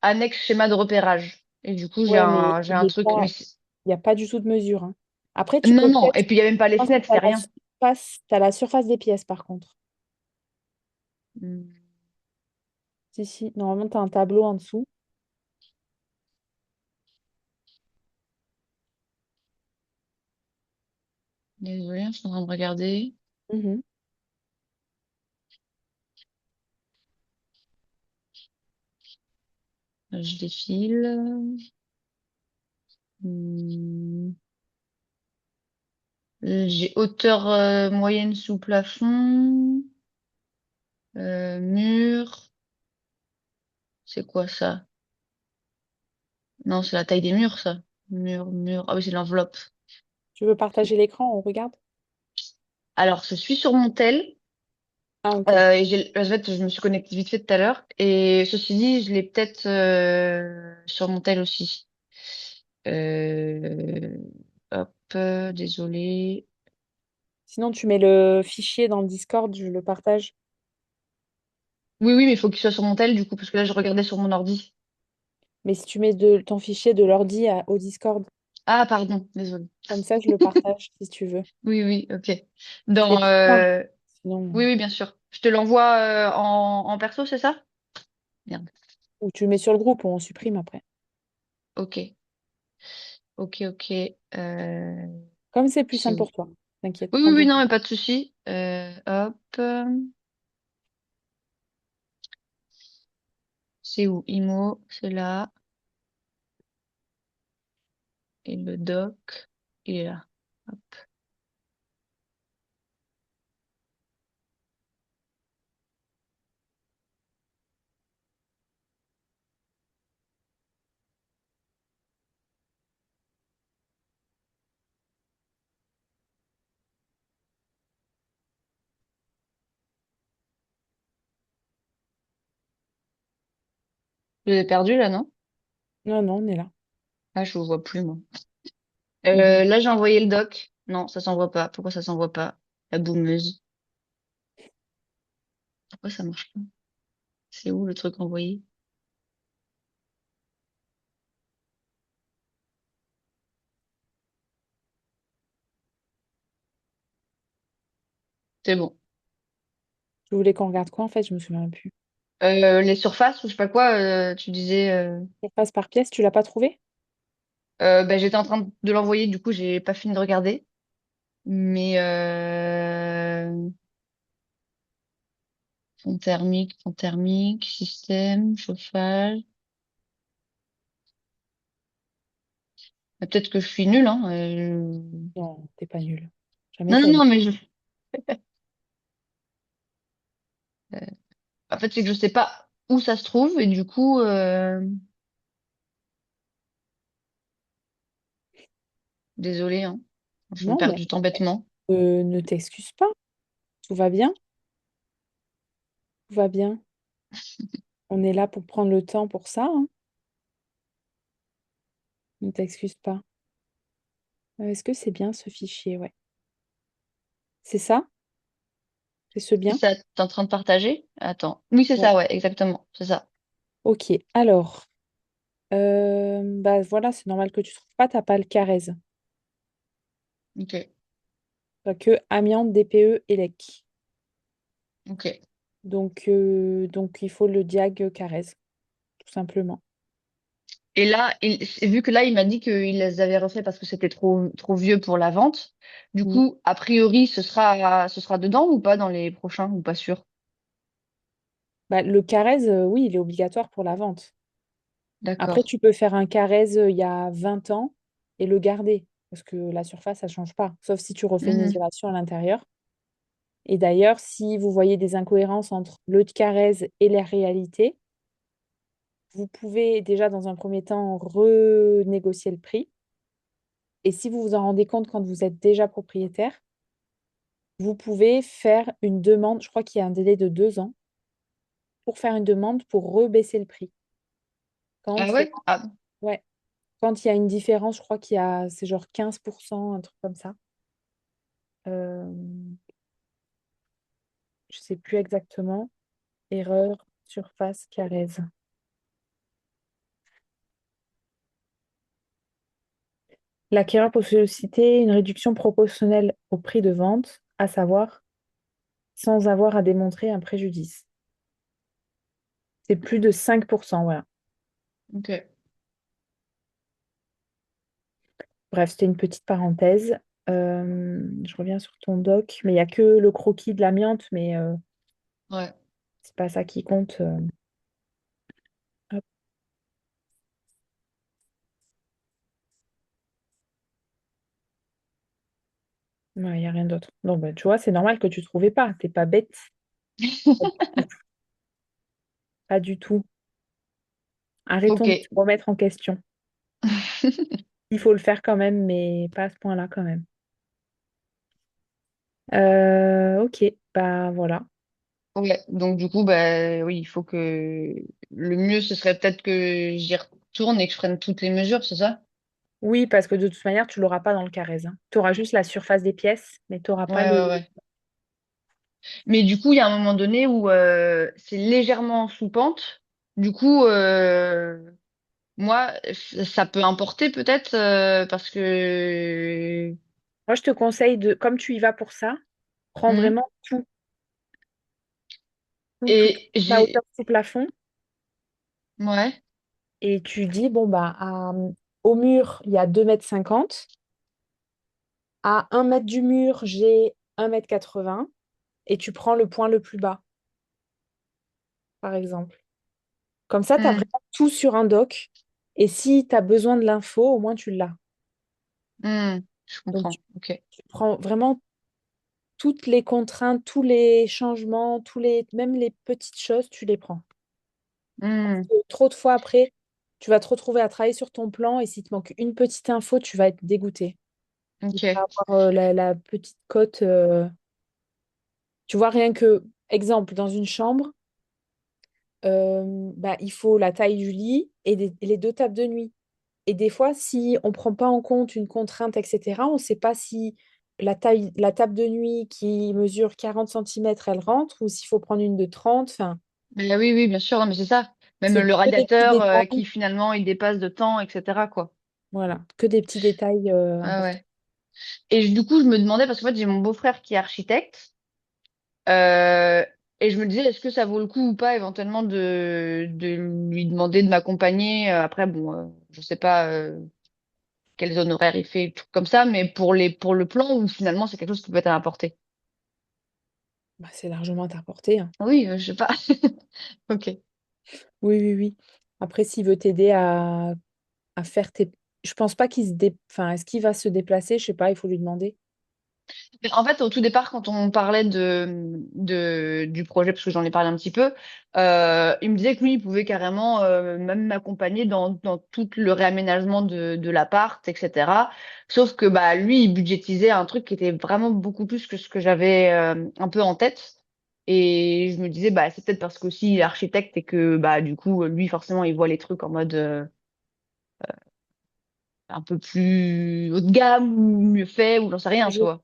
Annexe schéma de repérage. Et du coup, Ouais, mais j'ai un truc. il y a pas du tout de mesure, hein. Après, tu Non, peux non. peut-être, Et puis, il n'y a même pas les je pense que fenêtres, c'est rien. t'as la surface des pièces, par contre. Hmm. Si, si, normalement, tu as un tableau en dessous. Désolée, je suis en train de regarder. Mhm. Je défile. Hmm. J'ai hauteur moyenne sous plafond. Mur. C'est quoi ça? Non, c'est la taille des murs, ça. Mur, mur. Ah oui, c'est l'enveloppe. Tu veux partager l'écran, on regarde? Alors, je suis sur mon tel. Ah, ok. Et en fait, je me suis connectée vite fait tout à l'heure. Et ceci dit, je l'ai peut-être sur mon tel aussi. Euh, hop, désolé. Sinon, tu mets le fichier dans le Discord, je le partage. Oui, oui, mais il faut qu'il soit sur mon tel, du coup, parce que là, je regardais sur mon ordi. Mais si tu mets ton fichier de l'ordi au Discord, Ah, pardon, désolé. comme ça, je le partage si tu veux. Oui, oui, ok. C'est Dans, plus simple. Sinon, oui, oui, bien sûr. Je te l'envoie en perso, c'est ça? Merde. ou tu le mets sur le groupe, on supprime après. Ok, ok, ok. Comme c'est plus C'est simple où? pour toi. T'inquiète, Oui, prends oui, oui, ton non, temps. mais pas de souci. Hop, c'est où? Imo, c'est là. Et le doc, il est là. Hop. Je l'ai perdu là, non? Non, non, on est là. Ah, je vous vois plus, moi. Mhm. Là, j'ai envoyé le doc. Non, ça s'envoie pas. Pourquoi ça s'envoie pas? La boumeuse. Pourquoi ça marche pas? C'est où le truc envoyé? C'est bon. Tu voulais qu'on regarde quoi en fait? Je me souviens plus. Les surfaces ou je sais pas quoi, tu disais. Surface par pièce, tu l'as pas trouvé? Bah, j'étais en train de l'envoyer, du coup, j'ai pas fini de regarder. Mais fond thermique, système, chauffage. Peut-être que je suis nulle, hein. Non, t'es pas nul. Jamais Non, non, t'as non, mais en fait, c'est que je sais pas où ça se trouve et du coup, désolée, hein. Je me Non, perds mais du temps bêtement. ne t'excuse pas. Tout va bien. Tout va bien. On est là pour prendre le temps pour ça, hein. Ne t'excuse pas. Est-ce que c'est bien ce fichier? Ouais. C'est ça? C'est ce C'est bien? ça, t'es en train de partager? Attends. Oui, c'est Ouais. ça, ouais, exactement. C'est ça. Ok. Alors, bah voilà, c'est normal que tu trouves pas. T'as pas le Carrez. Ok, T'as que amiante, DPE, ELEC. ok. Donc il faut le diag Carrez, tout simplement. Et là, vu que là, il m'a dit qu'il les avait refait parce que c'était trop vieux pour la vente. Du Mm. coup, a priori, ce sera dedans ou pas dans les prochains ou pas sûr? Bah, le Carrez, oui, il est obligatoire pour la vente. Après, D'accord. tu peux faire un Carrez il y a 20 ans et le garder, parce que la surface, ça ne change pas, sauf si tu refais une Mhm. isolation à l'intérieur. Et d'ailleurs, si vous voyez des incohérences entre le Carrez et la réalité, vous pouvez déjà, dans un premier temps, renégocier le prix. Et si vous vous en rendez compte quand vous êtes déjà propriétaire, vous pouvez faire une demande, je crois qu'il y a un délai de 2 ans, pour faire une demande pour rebaisser le prix. Ah Quand il y a, ouais? Ah, ouais, quand il y a une différence, je crois c'est genre 15%, un truc comme ça. Euh, je sais plus exactement. Erreur, surface, Carrez. L'acquéreur peut solliciter une réduction proportionnelle au prix de vente, à savoir sans avoir à démontrer un préjudice. C'est plus de 5%, voilà. ok. Bref, c'était une petite parenthèse. Je reviens sur ton doc, mais il n'y a que le croquis de l'amiante, mais Ouais. c'est pas ça qui compte. Hop, ouais, il n'y a rien d'autre. Donc, bah, tu vois, c'est normal que tu ne trouvais pas. T'es pas bête. Pas du tout. Ok. Arrêtons de se remettre en question. Il faut le faire quand même, mais pas à ce point-là quand même. Ok, bah voilà. Ouais. Donc du coup, bah oui, il faut que le mieux, ce serait peut-être que j'y retourne et que je prenne toutes les mesures, c'est ça? Oui, parce que de toute manière, tu l'auras pas dans le Carrez, hein. Tu auras juste la surface des pièces, mais tu n'auras Ouais, pas le... ouais, ouais. Mais du coup, il y a un moment donné où c'est légèrement sous pente. Du coup, moi, ça peut importer peut-être parce que. Moi, je te conseille de, comme tu y vas pour ça, prends Hmm. vraiment toute Et la hauteur j'ai. sous plafond Ouais. et tu dis, bon, bah, au mur, il y a 2,50 m. À 1 m du mur, j'ai 1,80 m et tu prends le point le plus bas, par exemple. Comme ça, tu as Hmm. vraiment tout sur un doc. Et si tu as besoin de l'info, au moins tu l'as. Hmm. Je Donc, tu, comprends. Ok. tu prends vraiment toutes les contraintes, tous les changements, même les petites choses, tu les prends. Hmm. Trop de fois après, tu vas te retrouver à travailler sur ton plan et s'il te manque une petite info, tu vas être dégoûté. Il Ok. va avoir la petite cote. Tu vois, rien que, exemple, dans une chambre, bah, il faut la taille du lit et les 2 tables de nuit. Et des fois, si on ne prend pas en compte une contrainte, etc., on ne sait pas si la table de nuit qui mesure 40 centimètres elle rentre ou s'il faut prendre une de 30. Enfin, Mais oui, oui, bien sûr, non, mais c'est ça. Même c'est le que des petits radiateur qui détails. finalement il dépasse de temps, etc. quoi. Voilà, que des petits détails Ah importants. ouais. Et du coup, je me demandais, parce qu'en fait, j'ai mon beau-frère qui est architecte, euh, Et je me disais, est-ce que ça vaut le coup ou pas éventuellement de lui demander de m'accompagner. Après, bon, je sais pas quels honoraires il fait, tout comme ça, mais pour le plan où finalement c'est quelque chose qui peut être à apporter. Bah, c'est largement à ta portée, hein. Oui, je sais pas. Ok. Oui, oui, oui. Après, s'il veut t'aider à faire tes... Je pense pas Enfin, est-ce qu'il va se déplacer? Je sais pas, il faut lui demander. Mais en fait, au tout départ, quand on parlait du projet, parce que j'en ai parlé un petit peu, il me disait que lui, il pouvait carrément même m'accompagner dans tout le réaménagement de l'appart, etc. Sauf que bah lui, il budgétisait un truc qui était vraiment beaucoup plus que ce que j'avais un peu en tête. Et je me disais, bah c'est peut-être parce qu'aussi il est architecte et que bah du coup, lui, forcément, il voit les trucs en mode un peu plus haut de gamme ou mieux fait ou j'en sais rien, tu Toujours, vois.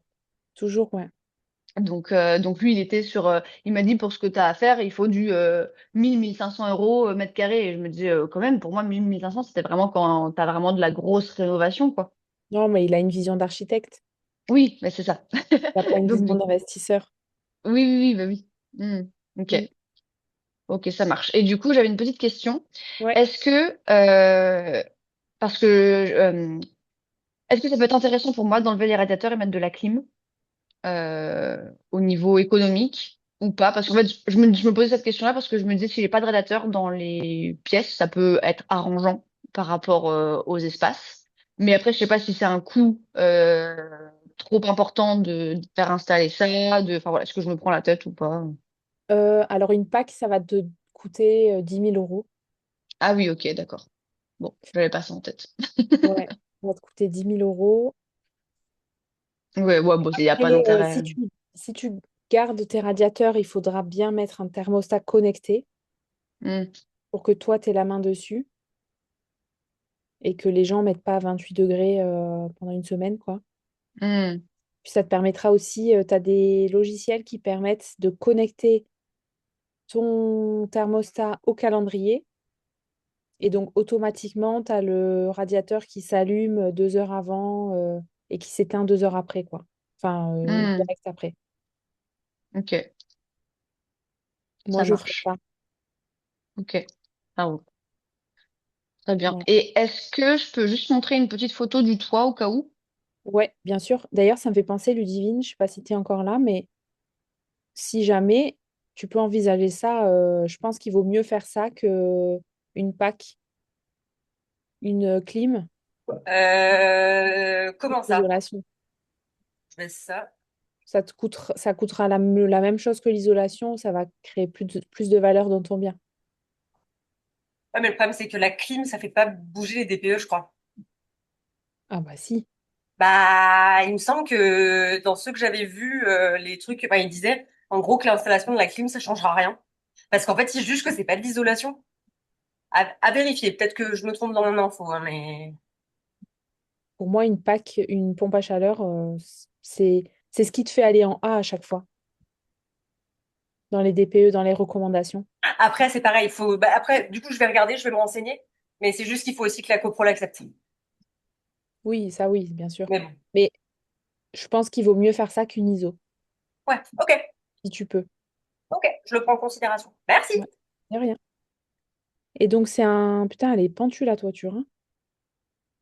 toujours, ouais. Donc lui, il était sur, il m'a dit pour ce que tu as à faire, il faut du 1 500 € mètre carré. Et je me disais, quand même, pour moi, 1 500 c'était vraiment quand tu as vraiment de la grosse rénovation, quoi. Non, mais il a une vision d'architecte. Oui, mais c'est ça. Il n'a pas une Donc, vision du coup, d'investisseur. oui, oui, oui, bah oui. Hmm. Ok, Mm. ok, ça marche. Et du coup, j'avais une petite question. Ouais. Est-ce que, parce que, est-ce que ça peut être intéressant pour moi d'enlever les radiateurs et mettre de la clim? Au niveau économique ou pas? Parce qu'en fait, je me posais cette question-là parce que je me disais, si j'ai pas de radiateur dans les pièces, ça peut être arrangeant par rapport aux espaces. Mais après, je sais pas si c'est un coût trop important de faire installer ça, enfin voilà, est-ce que je me prends la tête ou pas? Alors, une PAC, ça va te coûter 10 000 euros. Ah oui, ok, d'accord. Bon, j'avais pas ça en tête. Ouais, ça va te coûter 10 000 euros. Ouais, ouais, bon, il n'y a pas Et d'intérêt. si tu gardes tes radiateurs, il faudra bien mettre un thermostat connecté Hmm, pour que toi, tu aies la main dessus et que les gens ne mettent pas à 28 degrés pendant une semaine, quoi. hmm, Puis ça te permettra aussi, tu as des logiciels qui permettent de connecter ton thermostat au calendrier. Et donc, automatiquement, tu as le radiateur qui s'allume 2 heures avant et qui s'éteint 2 heures après, quoi. Enfin, hmm, direct après. ok, Moi, ça je ferai marche. ça. Ok. Ah, très bien. Voilà. Et est-ce que je peux juste montrer une petite photo du toit au cas où? Ouais, bien sûr. D'ailleurs, ça me fait penser, Ludivine, je sais pas si tu es encore là, mais si jamais tu peux envisager ça, je pense qu'il vaut mieux faire ça que une PAC, une clim, Comment ça? isolation. Je mets ça. Ça coûtera la même chose que l'isolation, ça va créer plus de valeur dans ton bien. Ouais, mais le problème, c'est que la clim, ça fait pas bouger les DPE, je crois. Ah bah si. Bah, il me semble que dans ceux que j'avais vus, les trucs, bah, ils disaient, en gros, que l'installation de la clim, ça changera rien. Parce qu'en fait, ils jugent que c'est pas de l'isolation. À vérifier. Peut-être que je me trompe dans mon info, hein, mais... Pour moi, une PAC, une pompe à chaleur, c'est ce qui te fait aller en A à chaque fois, dans les DPE, dans les recommandations. Après, c'est pareil. Il faut, bah, après, du coup, je vais regarder, je vais me renseigner. Mais c'est juste qu'il faut aussi que la copro l'accepte. Oui, ça oui, bien sûr. Mais bon. Mais je pense qu'il vaut mieux faire ça qu'une ISO, Ouais, ok. si tu peux. Ok, je le prends en considération. Merci. Ouais, y a rien. Et donc, c'est un... Putain, elle est pentue, la toiture, hein.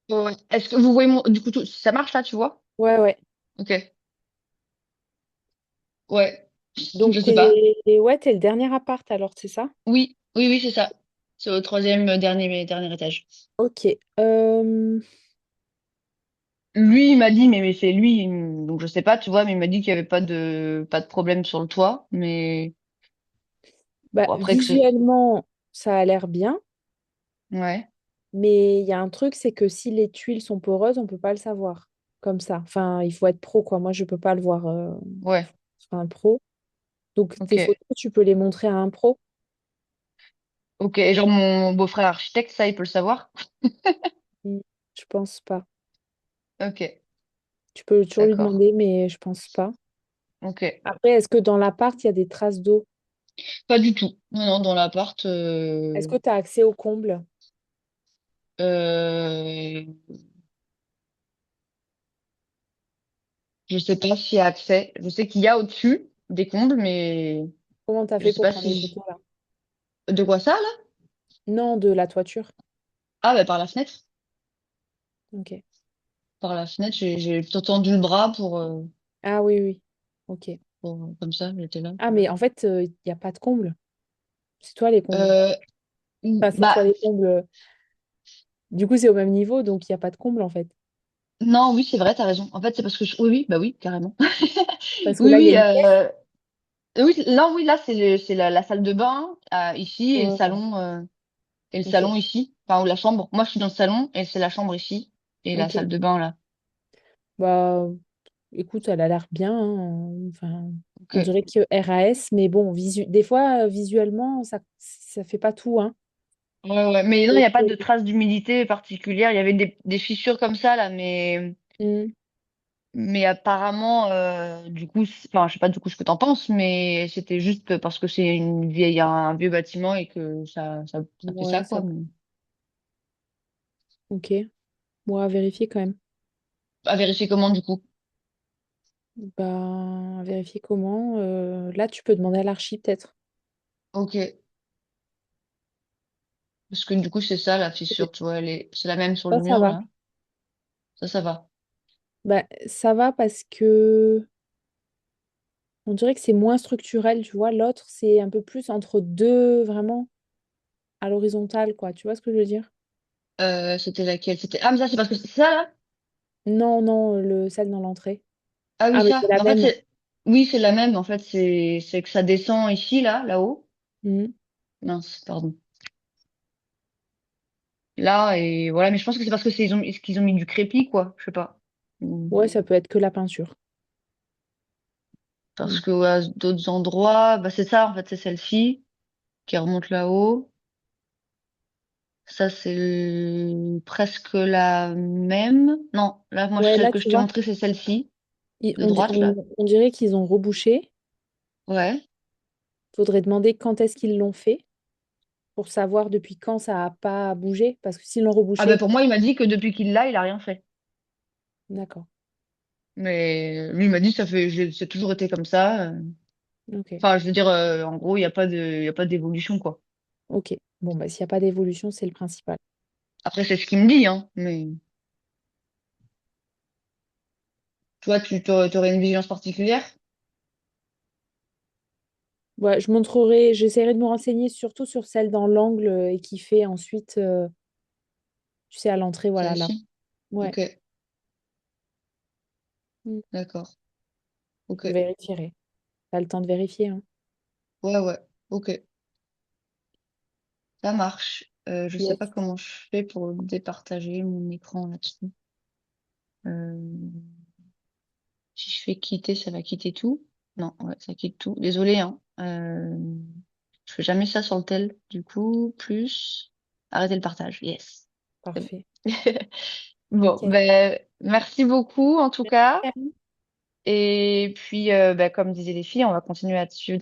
Ouais. Est-ce que vous voyez mon... Du coup, ça marche là, tu vois? Ouais, ouais. Ok. Ouais. Donc, Je sais pas. t'es le dernier appart, alors, c'est ça? Oui, oui, oui, c'est ça. C'est au troisième dernier étage. Ok. Lui, il m'a dit, mais c'est lui, donc je sais pas, tu vois, mais il m'a dit qu'il y avait pas de problème sur le toit, mais Bah, bon, après que c'est... visuellement, ça a l'air bien, Ouais, mais il y a un truc, c'est que si les tuiles sont poreuses, on peut pas le savoir comme ça. Enfin, il faut être pro, quoi. Moi, je peux pas le voir ouais, sur un pro. Donc, tes ok. photos, tu peux les montrer à un pro. Ok, et genre mon beau-frère architecte, ça, il peut le savoir? Hmm, Je pense pas. Ok, Tu peux toujours lui d'accord. demander, mais je pense pas. Ok. Après, est-ce que dans l'appart, il y a des traces d'eau? Pas du tout. Non, non, dans l'appart, Est-ce que tu as accès au comble? euh, je sais pas s'il y a accès. Je sais qu'il y a au-dessus des combles, mais... Comment t'as Je fait sais pour pas prendre les si... photos là? De quoi ça, là? Non, de la toiture. Ah, bah, par la fenêtre. Ok. Par la fenêtre, j'ai plutôt tendu le bras Ah oui, oui. Ok. comme ça, j'étais là. Ah, mais en fait, il n'y a pas de comble. C'est toi les combles. Euh, Enfin, c'est Bah, toi les combles. Du coup, c'est au même niveau, donc il n'y a pas de comble en fait. non, oui, c'est vrai, t'as raison. En fait, c'est parce que oui, oui, bah oui, carrément. Parce que Oui, là, il y a oui, une pièce. oui, là, oui, là, c'est la salle de bain ici Ouais, et le ok. salon ici, enfin ou la chambre. Moi, je suis dans le salon et c'est la chambre ici et la Ok. salle de bain là. Bah, écoute, elle a l'air bien, hein. Enfin, Ok. on dirait que RAS, mais bon, des fois, visuellement, ça fait pas tout, hein. Ouais, ouais. Mais non, il n'y Donc, a pas de traces d'humidité particulière. Il y avait des fissures comme ça là, hmm, mais apparemment, du coup, enfin, je sais pas du coup ce que t'en penses, mais c'était juste parce que c'est un vieux bâtiment et que ça fait ça ouais, quoi. ça. Ok. Moi, à vérifier quand même. À vérifier comment du coup. Bah, à vérifier comment. Là, tu peux demander à l'archi, peut-être. Ok. Parce que du coup, c'est ça la fissure, tu vois, c'est la même sur le Ça mur va. là. Ça va. Bah, ça va parce que on dirait que c'est moins structurel, tu vois. L'autre, c'est un peu plus entre deux, vraiment, à l'horizontale, quoi. Tu vois ce que je veux dire? C'était laquelle? C'était ah mais ça c'est parce que c'est ça là? Non, non, celle dans l'entrée. Ah oui Ah, mais c'est ça. la Mais en fait même. c'est oui c'est la même. En fait c'est que ça descend ici là-haut. Mhm. Mince pardon. Là et voilà mais je pense que c'est parce que est-ce qu'ils ont mis du crépi quoi. Je sais pas. Ouais, ça peut être que la peinture. Parce Mm. que à d'autres endroits bah c'est ça en fait c'est celle-ci qui remonte là-haut. Ça c'est presque la même. Non là moi Ouais, celle là, que je tu t'ai vois, montrée c'est celle-ci de droite là. on dirait qu'ils ont rebouché. Ouais. Faudrait demander quand est-ce qu'ils l'ont fait pour savoir depuis quand ça n'a pas bougé. Parce que s'ils l'ont Ah ben rebouché, pour moi, il m'a dit que depuis qu'il l'a, il a rien fait. d'accord. Mais lui il m'a dit c'est toujours été comme ça. Ok. Enfin, je veux dire, en gros, il y a pas d'évolution quoi. Ok. Bon, bah, s'il n'y a pas d'évolution, c'est le principal. Après, c'est ce qu'il me dit, hein. Mais toi, t'aurais une vigilance particulière? Ouais, j'essaierai de me renseigner surtout sur celle dans l'angle et qui fait ensuite, tu sais, à l'entrée, voilà, là. Celle-ci? Ouais, Ok, mm, d'accord. Ok. je vérifierai. T'as le temps de vérifier, hein. Ouais, ouais. Ok, ça marche. Je sais Yes. pas comment je fais pour départager mon écran là-dessus. Euh, Si je fais quitter, ça va quitter tout. Non, ouais, ça quitte tout. Désolé, hein. Je fais jamais ça sur le tel. Du coup, plus arrêter le partage. Yes. C'est bon. Parfait. Bon, Nickel. ben, merci beaucoup en tout cas. Merci. Et puis, ben, comme disaient les filles, on va continuer à te suivre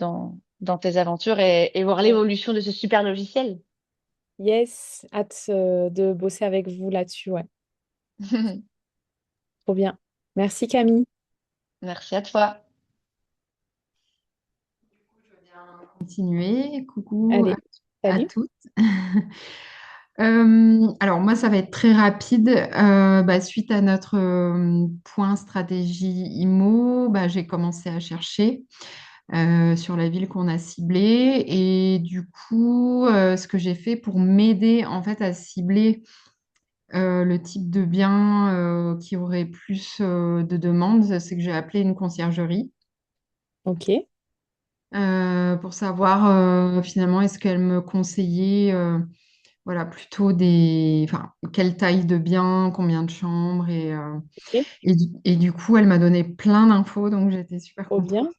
dans tes aventures et voir Ouais. l'évolution de ce super logiciel. Yes, hâte de bosser avec vous là-dessus, ouais. Trop bien. Merci Camille. Merci à toi. Continuer. Coucou Allez, à salut. toutes. Alors moi, ça va être très rapide. Suite à notre point stratégie IMO, j'ai commencé à chercher sur la ville qu'on a ciblée. Et du coup, ce que j'ai fait pour m'aider en fait à cibler le type de bien qui aurait plus de demandes, c'est que j'ai appelé une conciergerie Ok, pour savoir finalement est-ce qu'elle me conseillait voilà, plutôt enfin, quelle taille de bien, combien de chambres ok, et du coup elle m'a donné plein d'infos donc j'étais super trop contente. bien.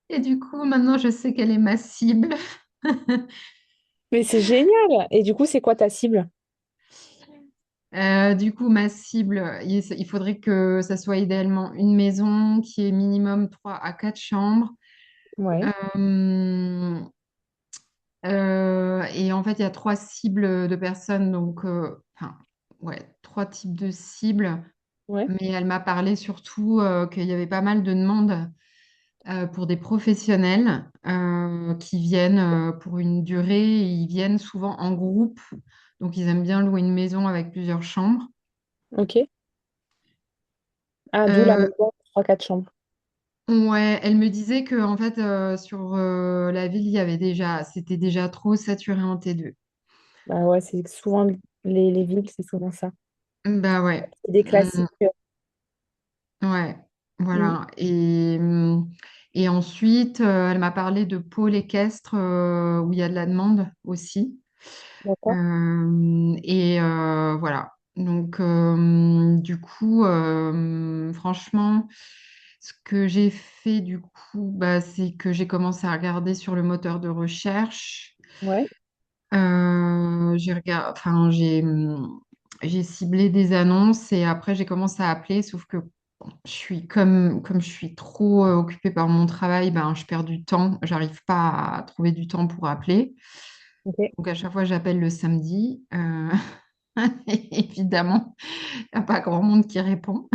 Et du coup maintenant je sais quelle est ma cible. Mais c'est génial. Et du coup, c'est quoi ta cible? Du coup ma cible, il faudrait que ça soit idéalement une maison qui ait minimum 3 à 4 chambres. Ouais, Euh, et en fait, il y a trois cibles de personnes, donc enfin, ouais, trois types de cibles. ouais, Mais elle m'a parlé surtout qu'il y avait pas mal de demandes pour des professionnels qui viennent pour une durée. Ils viennent souvent en groupe, donc ils aiment bien louer une maison avec plusieurs chambres. Ok. Ah, d'où la Euh, maison, 3-4 chambres. ouais, elle me disait que en fait sur la ville, il y avait déjà, c'était déjà trop saturé en T2. Bah ouais, c'est souvent les villes, c'est souvent ça. Bah ouais. C'est des Mm, classiques. ouais, Mm, voilà. Et ensuite, elle m'a parlé de pôle équestre où il y a de la demande aussi. d'accord. Voilà. Donc, du coup, franchement, ce que j'ai fait, du coup, bah, c'est que j'ai commencé à regarder sur le moteur de recherche. Ouais, J'ai ciblé des annonces et après, j'ai commencé à appeler, sauf que bon, comme je suis trop occupée par mon travail, ben, je perds du temps. J'arrive pas à trouver du temps pour appeler. ok. Donc, à chaque fois, j'appelle le samedi. Évidemment, il n'y a pas grand monde qui répond.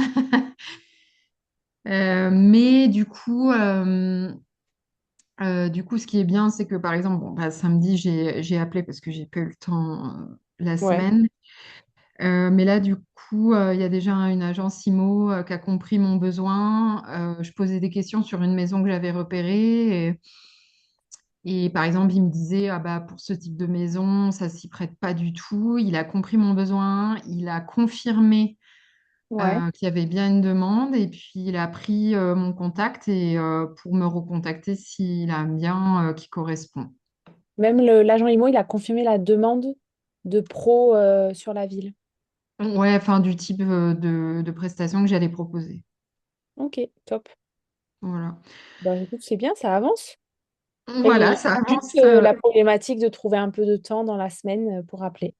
Mais du coup, ce qui est bien, c'est que par exemple, bon, bah, samedi, j'ai appelé parce que j'ai pas eu le temps la Ouais, semaine. Mais là, du coup, il y a déjà une agence IMO qui a compris mon besoin. Je posais des questions sur une maison que j'avais repérée. Et par exemple, il me disait, ah bah, pour ce type de maison, ça s'y prête pas du tout. Il a compris mon besoin. Il a confirmé ouais. qu'il y avait bien une demande et puis il a pris mon contact et pour me recontacter s'il a un bien qui correspond. Même l'agent IMO, il a confirmé la demande de pro sur la ville. Ouais, enfin du type de prestation que j'allais proposer. Ok, top. Voilà. Bah écoute, c'est bien, ça avance. Après, il y a Voilà, ça juste avance. la problématique de trouver un peu de temps dans la semaine pour appeler.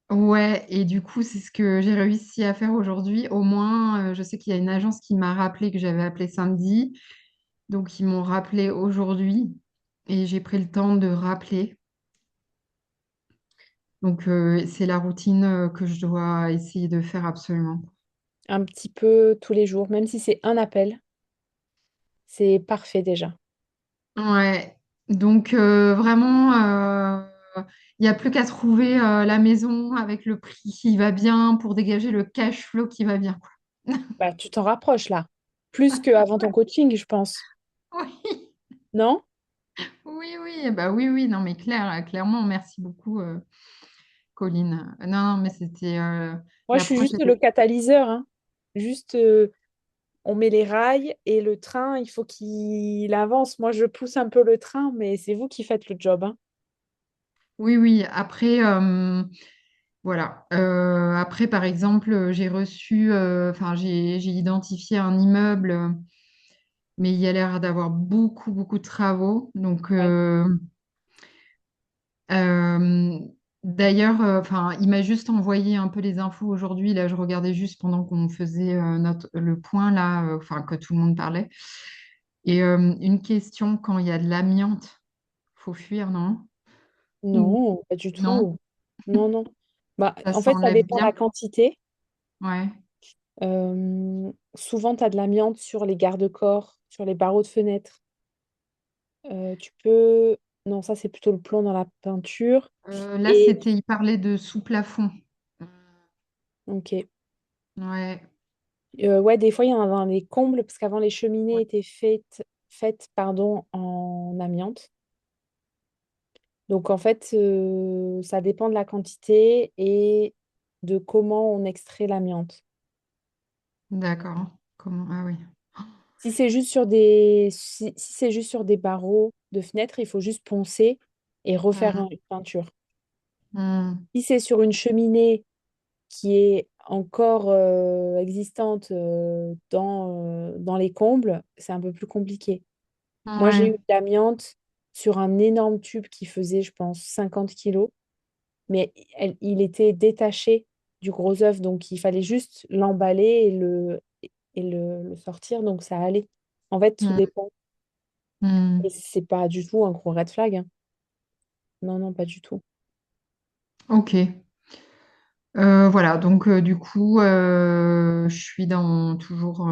Ouais, et du coup, c'est ce que j'ai réussi à faire aujourd'hui. Au moins, je sais qu'il y a une agence qui m'a rappelé que j'avais appelé samedi. Donc, ils m'ont rappelé aujourd'hui et j'ai pris le temps de rappeler. Donc, c'est la routine que je dois essayer de faire absolument. Un petit peu tous les jours, même si c'est un appel, c'est parfait déjà. Ouais, donc vraiment, il n'y a plus qu'à trouver la maison avec le prix qui va bien pour dégager le cash flow qui va bien, quoi. Bah, tu t'en rapproches là. Plus qu'avant ton coaching, je pense. Oui, Non? oui, oui, bah oui, oui, non, mais clairement, merci beaucoup, Colline. Non, non, mais c'était Moi, je suis l'approche juste le était. catalyseur, hein. Juste, on met les rails et le train, il faut qu'il avance. Moi, je pousse un peu le train, mais c'est vous qui faites le job, hein. Oui, oui. Après, voilà. Après, par exemple, j'ai reçu, enfin, j'ai identifié un immeuble, mais il y a l'air d'avoir beaucoup, beaucoup de travaux. Donc, Ouais. Euh, d'ailleurs, enfin, il m'a juste envoyé un peu les infos aujourd'hui. Là, je regardais juste pendant qu'on faisait le point là, enfin que tout le monde parlait. Et une question, quand il y a de l'amiante, faut fuir, non? Ou Non, pas du non? tout. Non, non. Bah, Ça en fait, ça s'enlève dépend de bien? la quantité. Ouais, Souvent, tu as de l'amiante sur les garde-corps, sur les barreaux de fenêtre. Tu peux... Non, ça, c'est plutôt le plomb dans la peinture. Là, Et, il parlait de sous-plafond. ok. Ouais, Ouais, des fois, il y en a dans les combles, parce qu'avant, les cheminées étaient faites pardon, en amiante. Donc, en fait, ça dépend de la quantité et de comment on extrait l'amiante. d'accord. Comment? Ah oui. Si c'est juste sur des barreaux de fenêtre, il faut juste poncer et refaire Hmm, une peinture. hmm, Si c'est sur une cheminée qui est encore existante dans les combles, c'est un peu plus compliqué. Moi, j'ai eu ouais. de l'amiante sur un énorme tube qui faisait, je pense, 50 kilos, mais il était détaché du gros œuf, donc il fallait juste l'emballer et le sortir, donc ça allait. En fait, tout Hmm, dépend. Et hmm. c'est pas du tout un gros red flag, hein. Non, non, pas du tout. Ok. Voilà, donc du coup, je suis toujours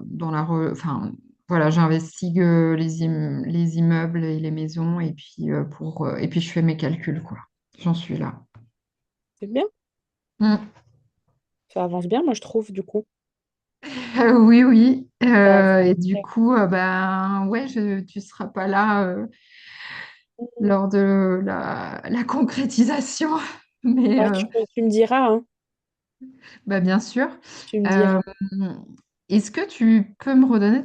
dans enfin, voilà, j'investigue les immeubles et les maisons et puis je fais mes calculs, quoi. J'en suis là. C'est bien. Mm. Ça avance bien, moi, je trouve, du coup. Oui, oui. Ça avance Et du bien. coup, ben ouais, tu seras pas là lors de la concrétisation, mais Ouais, tu me diras, hein. bah, bien sûr. Tu me Euh, diras. Est-ce que tu peux me redonner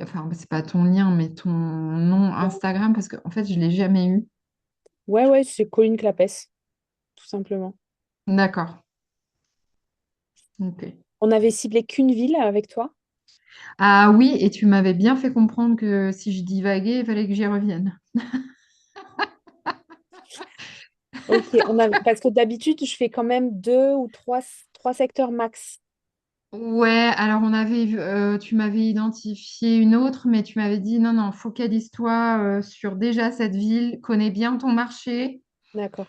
enfin, c'est pas ton lien, mais ton nom Instagram, parce qu'en fait, je l'ai jamais eu. Ouais, ouais, c'est Colline Clapès, tout simplement. D'accord. Ok. On avait ciblé qu'une ville avec toi. Ah oui, et tu m'avais bien fait comprendre que si je divaguais, il fallait que j'y revienne. Ok, parce que d'habitude, je fais quand même deux ou trois secteurs max. Ouais, alors tu m'avais identifié une autre, mais tu m'avais dit non, non, focalise-toi sur déjà cette ville, connais bien ton marché. D'accord.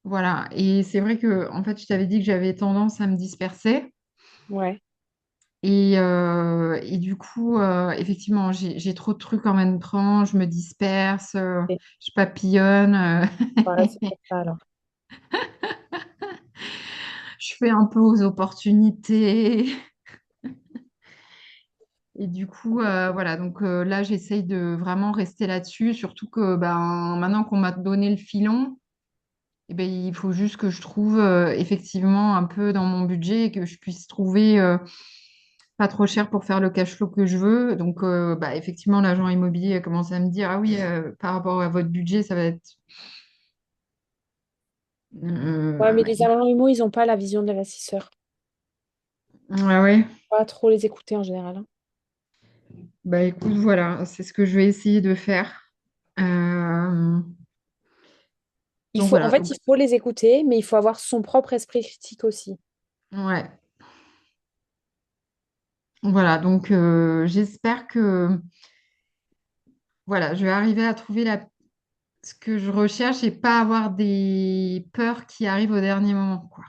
Voilà. Et c'est vrai que en fait, je t'avais dit que j'avais tendance à me disperser. Ouais. Et du coup, effectivement, j'ai trop de trucs en même temps, je me disperse, Et je papillonne, voilà, c'est pour ça alors. je fais un peu aux opportunités. Et du coup, voilà, donc là, j'essaye de vraiment rester là-dessus, surtout que ben, maintenant qu'on m'a donné le filon, eh ben, il faut juste que je trouve effectivement un peu dans mon budget et que je puisse trouver pas trop cher pour faire le cash flow que je veux. Donc, bah, effectivement, l'agent immobilier a commencé à me dire, ah oui, par rapport à votre budget, ça va être... Ouais, mais bah, les agents immo, ils n'ont pas la vision de l'investisseur. ah ouais, Pas trop les écouter en général, hein. bah écoute, voilà, c'est ce que je vais essayer de faire. Euh, donc En voilà, fait, donc, il faut les écouter, mais il faut avoir son propre esprit critique aussi. ouais. Voilà, donc j'espère que voilà, je vais arriver à trouver ce que je recherche et pas avoir des peurs qui arrivent au dernier moment, quoi.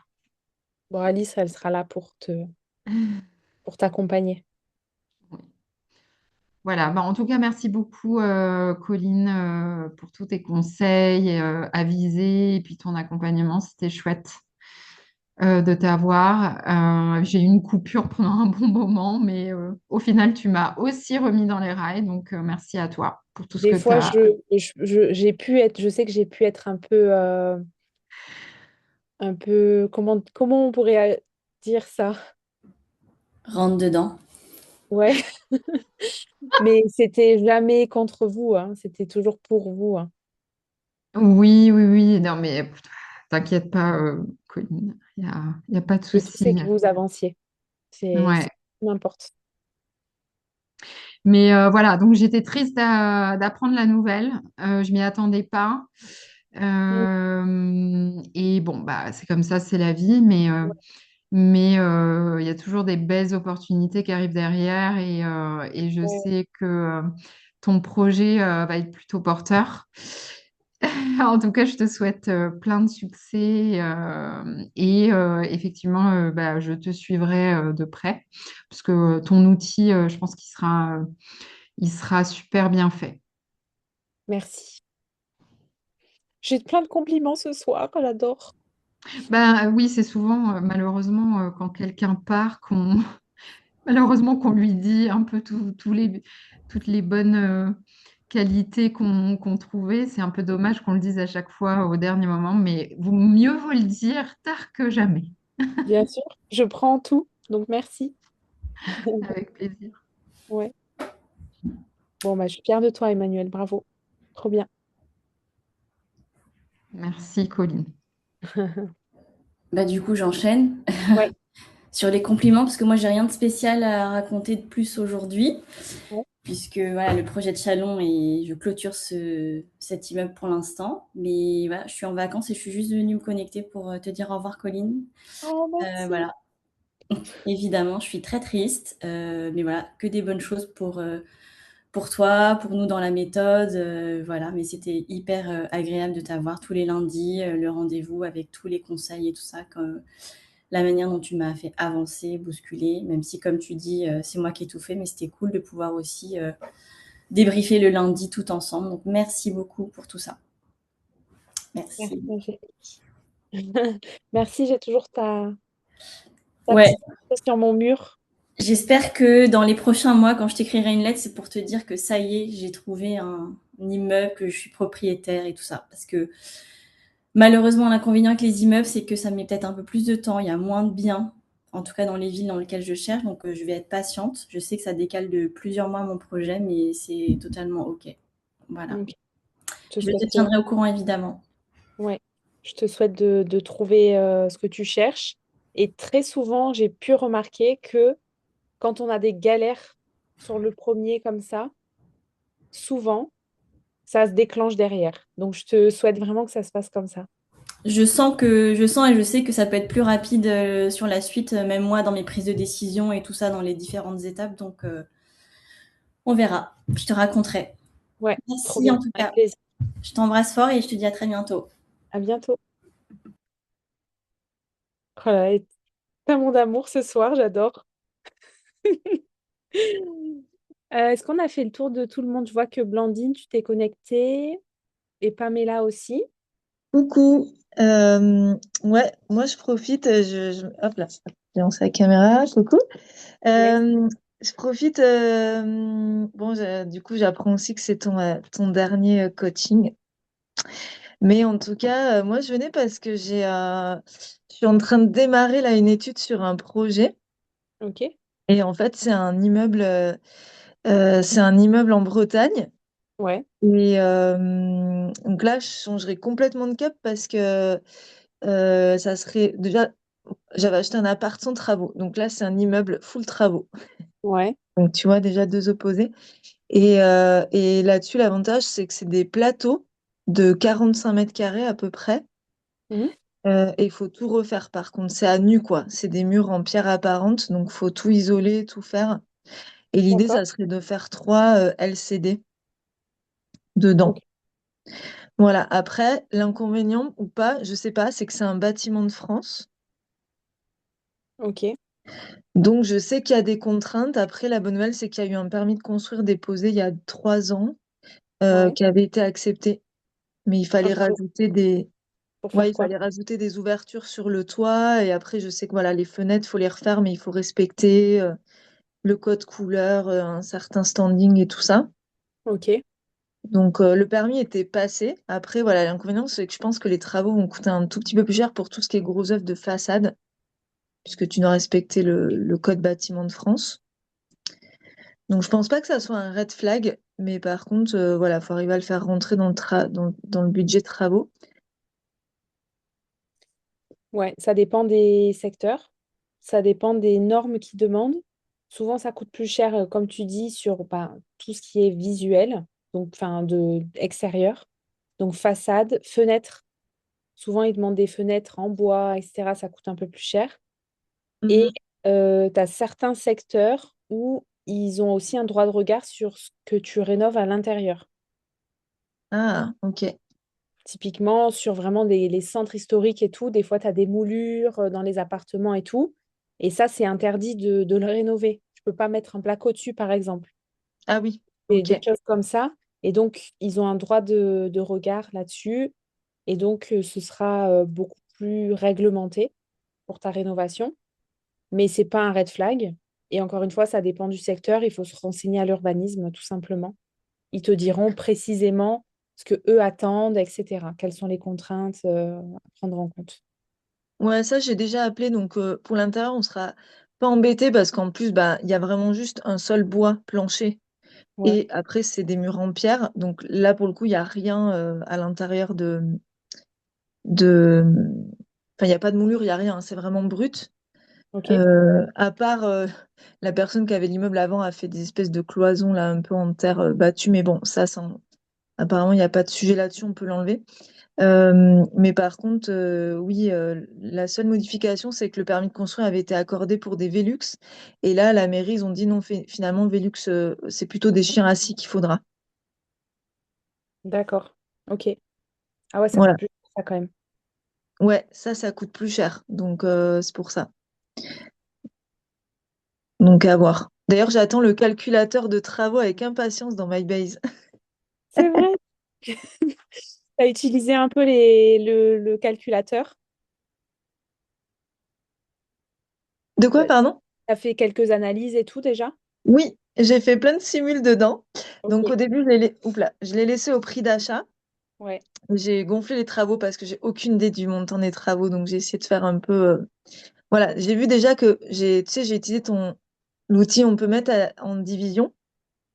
Bon, Alice, elle sera là pour t'accompagner. Voilà, bah, en tout cas, merci beaucoup, Colline, pour tous tes conseils avisés et puis ton accompagnement. C'était chouette de t'avoir. J'ai eu une coupure pendant un bon moment, mais au final, tu m'as aussi remis dans les rails. Donc, merci à toi pour tout ce Des que tu fois, as. je sais que j'ai pu être un peu, comment on pourrait dire ça? Rentre dedans. Ouais, mais c'était jamais contre vous, hein. C'était toujours pour vous, hein. Oui, oui, oui. Non, mais t'inquiète pas, Colline. Y a pas de Le tout, c'est souci. que vous avanciez. C'est Ouais. ce qui m'importe. Mais voilà, donc j'étais triste d'apprendre la nouvelle. Je m'y attendais pas. Mm. Et bon, bah, c'est comme ça, c'est la vie. Il y a toujours des belles opportunités qui arrivent derrière. Et je Ouais, sais que ton projet va être plutôt porteur. En tout cas, je te souhaite plein de succès effectivement, bah, je te suivrai de près parce que ton outil, je pense il sera super bien fait. merci. J'ai plein de compliments ce soir, j'adore. Ben oui, c'est souvent malheureusement quand quelqu'un part malheureusement qu'on lui dit un peu toutes les bonnes qualités qu'on trouvait. C'est un peu dommage qu'on le dise à chaque fois au dernier moment, mais mieux vaut le dire tard que jamais. Bien sûr, je prends tout, donc merci. Avec plaisir. Ouais. Bon, bah, je suis fière de toi, Emmanuel. Bravo. Trop bien. Merci, Colline. Bah, du coup, j'enchaîne Ouais. sur les compliments parce que moi, j'ai rien de spécial à raconter de plus aujourd'hui, Ouais. puisque voilà, le projet de Chalon et je clôture cet immeuble pour l'instant. Mais voilà, je suis en vacances et je suis juste venue me connecter pour te dire au revoir, Colline. Oh, merci. Voilà, évidemment, je suis très triste, mais voilà, que des bonnes choses pour toi, pour nous dans la méthode, voilà. Mais c'était hyper agréable de t'avoir tous les lundis, le rendez-vous avec tous les conseils et tout ça. la manière dont tu m'as fait avancer, bousculer, même si, comme tu dis, c'est moi qui ai tout fait, mais c'était cool de pouvoir aussi débriefer le lundi tout ensemble. Donc, merci beaucoup pour tout ça. Merci. Merci. Merci, j'ai toujours ta Ouais, petite photo sur mon mur. j'espère que dans les prochains mois, quand je t'écrirai une lettre, c'est pour te dire que ça y est, j'ai trouvé un immeuble, que je suis propriétaire et tout ça. Parce que malheureusement, l'inconvénient avec les immeubles, c'est que ça met peut-être un peu plus de temps, il y a moins de biens, en tout cas dans les villes dans lesquelles je cherche, donc je vais être patiente. Je sais que ça décale de plusieurs mois mon projet, mais c'est totalement OK. Voilà. Donc, je te Je te souhaite, tiendrai au courant, évidemment. ouais, je te souhaite de trouver ce que tu cherches. Et très souvent, j'ai pu remarquer que quand on a des galères sur le premier comme ça, souvent, ça se déclenche derrière. Donc, je te souhaite vraiment que ça se passe comme ça. Je sens et je sais que ça peut être plus rapide sur la suite, même moi dans mes prises de décision et tout ça dans les différentes étapes. Donc, on verra. Je te raconterai. Ouais, trop Merci bien. en tout Avec cas. plaisir. Je t'embrasse fort et je te dis à très bientôt. À bientôt. Voilà, et tellement d'amour ce soir, j'adore. Est-ce qu'on a fait le tour de tout le monde? Je vois que Blandine, tu t'es connectée et Pamela aussi. Coucou. Ouais, moi je profite, hop là, j'ai lancé la caméra, coucou. Yes. Je profite, bon, du coup j'apprends aussi que c'est ton dernier coaching. Mais en tout cas, moi je venais parce que je suis en train de démarrer là une étude sur un projet. Ok. Et en fait c'est un immeuble en Bretagne. Ouais. Et donc là, je changerai complètement de cap parce que ça serait déjà, j'avais acheté un appart sans travaux. Donc là, c'est un immeuble full travaux. Ouais. Donc tu vois, déjà deux opposés. Et là-dessus, l'avantage, c'est que c'est des plateaux de 45 mètres carrés à peu près. Mhm. Et il faut tout refaire. Par contre, c'est à nu, quoi. C'est des murs en pierre apparente. Donc, faut tout isoler, tout faire. Et l'idée, D'accord. ça serait de faire 3 LCD Ok. dedans. Voilà. Après, l'inconvénient ou pas, je sais pas, c'est que c'est un bâtiment de France. Ok. Donc, je sais qu'il y a des contraintes. Après, la bonne nouvelle, c'est qu'il y a eu un permis de construire déposé il y a 3 ans Ouais. qui avait été accepté. Mais Ah, pour ouais, faire il quoi? fallait rajouter des ouvertures sur le toit. Et après, je sais que voilà, les fenêtres, faut les refaire, mais il faut respecter le code couleur, un certain standing et tout ça. Ok. Donc, le permis était passé. Après, voilà, l'inconvénient, c'est que je pense que les travaux vont coûter un tout petit peu plus cher pour tout ce qui est gros œuvre de façade, puisque tu dois respecter le code bâtiment de France. Donc, je pense pas que ça soit un red flag, mais par contre, voilà, faut arriver à le faire rentrer dans le budget travaux. Ouais, ça dépend des secteurs, ça dépend des normes qu'ils demandent. Souvent, ça coûte plus cher, comme tu dis, sur tout ce qui est visuel, donc enfin de extérieur. Donc façade, fenêtre. Souvent, ils demandent des fenêtres en bois, etc. Ça coûte un peu plus cher. Et Mhm. tu as certains secteurs où ils ont aussi un droit de regard sur ce que tu rénoves à l'intérieur. Ah, ok. Typiquement, sur vraiment les centres historiques et tout, des fois, tu as des moulures dans les appartements et tout. Et ça, c'est interdit de le rénover. Tu peux pas mettre un placo dessus, par exemple. Ah oui, Des ok. choses comme ça. Et donc, ils ont un droit de regard là-dessus. Et donc, ce sera beaucoup plus réglementé pour ta rénovation. Mais c'est pas un red flag. Et encore une fois, ça dépend du secteur. Il faut se renseigner à l'urbanisme, tout simplement. Ils te diront précisément ce que eux attendent, etc. Quelles sont les contraintes à prendre en compte. Ouais, ça, j'ai déjà appelé. Donc, pour l'intérieur, on sera pas embêté parce qu'en plus, bah, il y a vraiment juste un sol bois plancher. Ouais, Et après, c'est des murs en pierre. Donc là, pour le coup, il n'y a rien à l'intérieur de... Enfin, il n'y a pas de moulure, il n'y a rien. C'est vraiment brut. ok, À part la personne qui avait l'immeuble avant a fait des espèces de cloisons là, un peu en terre battue. Mais bon, apparemment, il n'y a pas de sujet là-dessus, on peut l'enlever. Mais par contre, oui, la seule modification, c'est que le permis de construire avait été accordé pour des Velux. Et là, la mairie, ils ont dit non, finalement, Velux, c'est plutôt des chiens assis qu'il faudra. d'accord, ok. Ah ouais, ça coûte Voilà. plus cher, ça quand même. Ouais, ça coûte plus cher. Donc, c'est pour ça. Donc, à voir. D'ailleurs, j'attends le calculateur de travaux avec impatience dans MyBase. C'est vrai. Tu as utilisé un peu le calculateur. De quoi, Tu pardon? as fait quelques analyses et tout déjà? Oui, j'ai fait plein de simules dedans. Ok. Donc, au début, je l'ai laissé au prix d'achat. Ouais. J'ai gonflé les travaux parce que j'ai aucune idée du montant des travaux. Donc, j'ai essayé de faire un peu. Voilà, j'ai vu déjà que tu sais, j'ai utilisé l'outil, on peut mettre en division.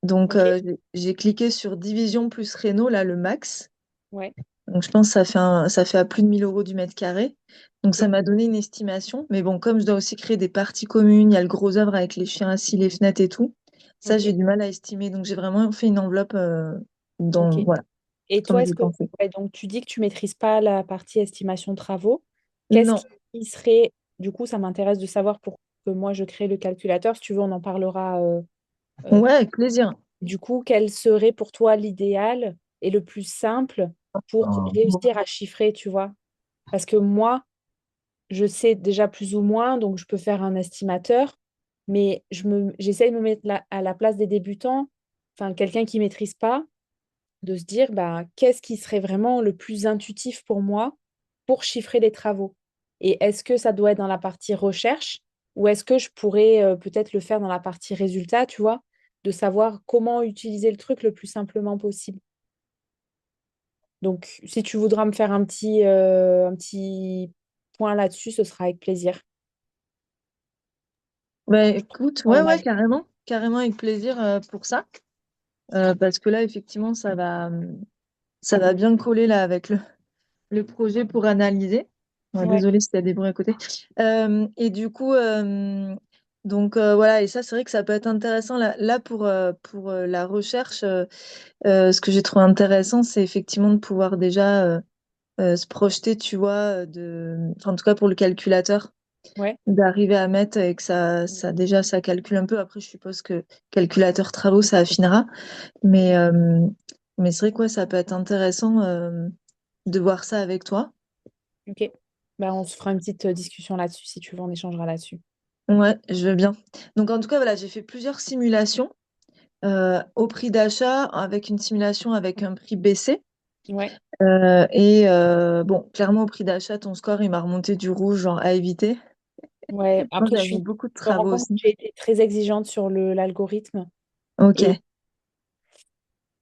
Donc, Ok. j'ai cliqué sur division plus réno, là, le max. Ouais. Donc, je pense que ça fait à plus de 1 000 € du mètre carré. Donc, Ok. ça m'a donné une estimation. Mais bon, comme je dois aussi créer des parties communes, il y a le gros œuvre avec les chiens assis, les fenêtres et tout. Ça, Ok. j'ai du mal à estimer. Donc, j'ai vraiment fait une enveloppe Ok. voilà, Et comme toi, j'ai pensé. ouais, donc tu dis que tu maîtrises pas la partie estimation de travaux. Qu'est-ce Non. qui serait, du coup, ça m'intéresse de savoir pour que moi je crée le calculateur. Si tu veux, on en parlera. Ouais, avec plaisir. Du coup, quel serait pour toi l'idéal et le plus simple pour réussir à chiffrer, tu vois? Parce que moi, je sais déjà plus ou moins, donc je peux faire un estimateur, mais j'essaye de me mettre à la place des débutants, enfin quelqu'un qui maîtrise pas, de se dire bah, qu'est-ce qui serait vraiment le plus intuitif pour moi pour chiffrer les travaux? Et est-ce que ça doit être dans la partie recherche ou est-ce que je pourrais peut-être le faire dans la partie résultat, tu vois, de savoir comment utiliser le truc le plus simplement possible. Donc, si tu voudras me faire un petit point là-dessus, ce sera avec plaisir. Bah, écoute, Dans ouais, ma- carrément. Carrément avec plaisir pour ça. Parce que là, effectivement, ça va bien coller là avec le projet pour analyser. Ouais, Ouais, désolée s'il y a des bruits à côté. Et du coup, donc voilà, et ça, c'est vrai que ça peut être intéressant. Là pour la recherche, ce que j'ai trouvé intéressant, c'est effectivement de pouvoir déjà se projeter, tu vois, enfin, en tout cas pour le calculateur, ouais, d'arriver à mettre et que déjà, ça calcule un peu. Après, je suppose que calculateur travaux, ça affinera. Mais, euh, mais c'est vrai que ouais, ça peut être intéressant de voir ça avec toi. ok. Bah, on se fera une petite discussion là-dessus si tu veux, on échangera là-dessus. Ouais, je veux bien. Donc en tout cas, voilà, j'ai fait plusieurs simulations au prix d'achat avec une simulation avec un prix baissé. Ouais, Bon, clairement, au prix d'achat, ton score, il m'a remonté du rouge, genre à éviter. ouais. Moi, Après, j'avais mis beaucoup de je me rends travaux compte que aussi. j'ai été très exigeante sur l'algorithme. Et Ok.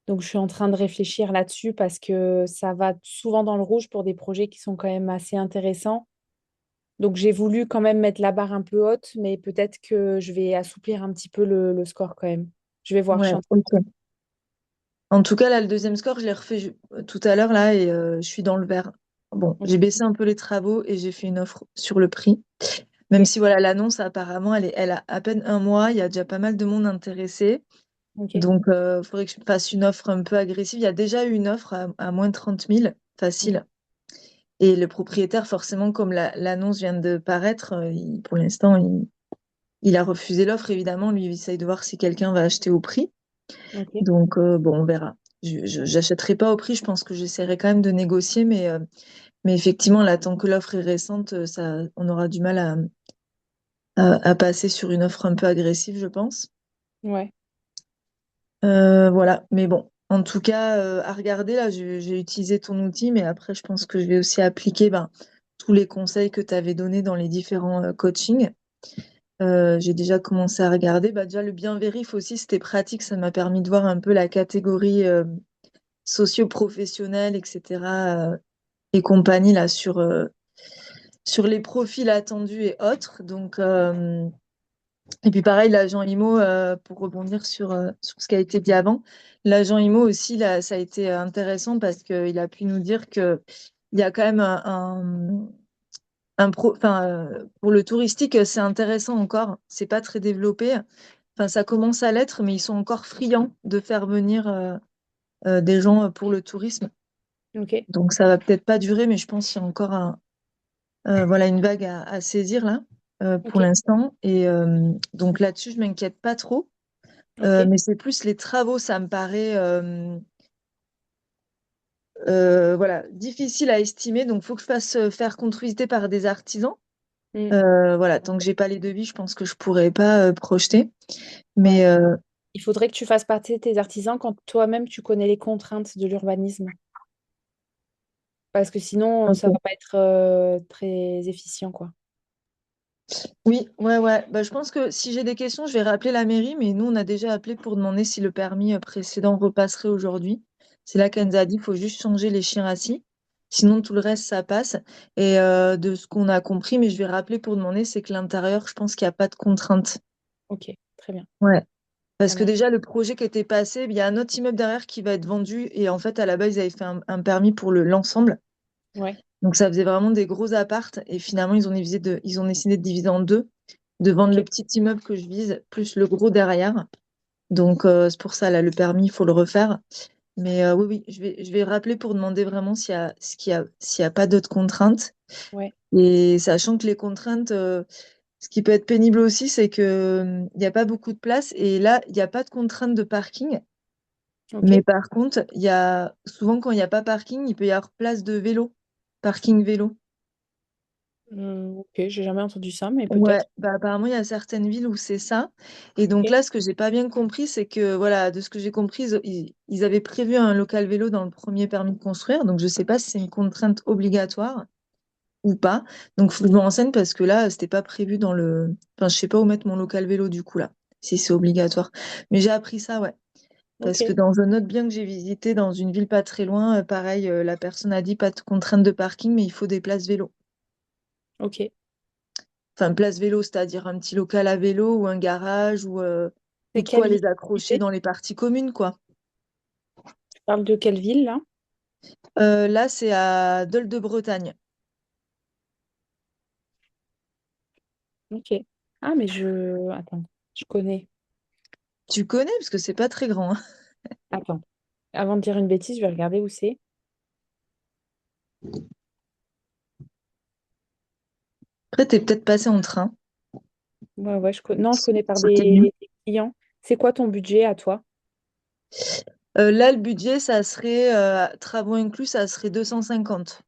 donc, je suis en train de réfléchir là-dessus parce que ça va souvent dans le rouge pour des projets qui sont quand même assez intéressants. Donc, j'ai voulu quand même mettre la barre un peu haute, mais peut-être que je vais assouplir un petit peu le score quand même. Je vais voir. Je suis Ouais, en train ok. En tout cas, là, le deuxième score, je l'ai refait tout à l'heure, là, et je suis dans le vert. Bon, de... j'ai baissé un peu les travaux et j'ai fait une offre sur le prix. Même Ok, si, voilà, l'annonce, apparemment, elle a à peine un mois. Il y a déjà pas mal de monde intéressé. ok, Donc, il faudrait que je fasse une offre un peu agressive. Il y a déjà eu une offre à moins de 30 000, ok, facile. Et le propriétaire, forcément, comme l'annonce vient de paraître, pour l'instant, il a refusé l'offre, évidemment. Lui, il essaye de voir si quelqu'un va acheter au prix. ok, Donc, bon, on verra. J'achèterai pas au prix. Je pense que j'essaierai quand même de négocier. Mais effectivement, là, tant que l'offre est récente, on aura du mal à passer sur une offre un peu agressive, je pense. ouais, Voilà, mais bon, en tout cas, à regarder, là, j'ai utilisé ton outil, mais après, je pense que je vais aussi appliquer ben, tous les conseils que tu avais donnés dans les différents coachings. J'ai déjà commencé à regarder. Bah, déjà, le bien vérif aussi, c'était pratique, ça m'a permis de voir un peu la catégorie socio-professionnelle, etc. Et compagnie, là, sur les profils attendus et autres. Donc, et puis pareil, l'agent IMO, pour rebondir sur ce qui a été dit avant, l'agent IMO aussi, là, ça a été intéressant parce qu'il a pu nous dire que il y a quand même enfin, pour le touristique, c'est intéressant encore. C'est pas très développé. Enfin, ça commence à l'être, mais ils sont encore friands de faire venir des gens pour le tourisme. ok, Donc ça va peut-être pas durer, mais je pense qu'il y a encore voilà, une vague à saisir là pour ok, l'instant. Et donc là-dessus, je m'inquiète pas trop. ok, Mais c'est plus les travaux, ça me paraît voilà, difficile à estimer. Donc, il faut que je fasse faire contre-visiter par des artisans. Mm. Voilà, tant que j'ai pas les devis, je pense que je pourrais pas projeter. Ouais. Mais Il faudrait que tu fasses partie de tes artisans quand toi-même tu connais les contraintes de l'urbanisme. Parce que sinon, ça ok. va pas être très efficient, quoi. Oui, ouais, ouais. Bah, je pense que si j'ai des questions, je vais rappeler la mairie, mais nous, on a déjà appelé pour demander si le permis précédent repasserait aujourd'hui. C'est là qu'elle nous a dit, il faut juste changer les chiens assis. Sinon, tout le reste, ça passe. Et de ce qu'on a compris, mais je vais rappeler pour demander, c'est que l'intérieur, je pense qu'il n'y a pas de contrainte. Ok, très bien. Ouais. Ça Parce que marche. déjà, le projet qui était passé, il y a un autre immeuble derrière qui va être vendu. Et en fait, à la base, ils avaient fait un permis pour l'ensemble. Ouais, Donc, ça faisait vraiment des gros appartes. Et finalement, ils ont décidé de diviser en deux, de vendre ok, le petit immeuble que je vise, plus le gros derrière. Donc, c'est pour ça, là, le permis, il faut le refaire. Mais oui, oui, je vais rappeler pour demander vraiment s'il y a pas d'autres contraintes. ouais, Et sachant que les contraintes, ce qui peut être pénible aussi, c'est que il n'y a pas beaucoup de place. Et là, il n'y a pas de contrainte de parking. Mais ok. par contre, il y a souvent quand il n'y a pas parking, il peut y avoir place de vélo, parking vélo. Ok, j'ai jamais entendu ça, mais Ouais, peut-être. bah apparemment il y a certaines villes où c'est ça. Et donc Ok, là, ce que j'ai pas bien compris, c'est que voilà, de ce que j'ai compris, ils avaient prévu un local vélo dans le premier permis de construire. Donc je sais pas si c'est une contrainte obligatoire ou pas. Donc faut que je me renseigne parce que là, c'était pas prévu dans le. Enfin, je sais pas où mettre mon local vélo du coup là, si c'est obligatoire. Mais j'ai appris ça, ouais. Parce que ok, dans un autre bien que j'ai visité, dans une ville pas très loin, pareil, la personne a dit pas de contrainte de parking, mais il faut des places vélo. ok. Enfin, place vélo, c'est-à-dire un petit local à vélo ou un garage ou C'est de quelle quoi ville les accrocher tu dans les parties communes, quoi. parles de quelle ville, là? Là, c'est à Dole-de-Bretagne. Ok. Ah, mais je... Attends, je connais. Tu connais, parce que c'est pas très grand, hein. Attends. Avant de dire une bêtise, je vais regarder où c'est. Après, t'es peut-être passé en train. Ouais, ouais, non, je connais par C'était mieux. des clients. C'est quoi ton budget à toi? Là, le budget, ça serait, travaux inclus, ça serait 250.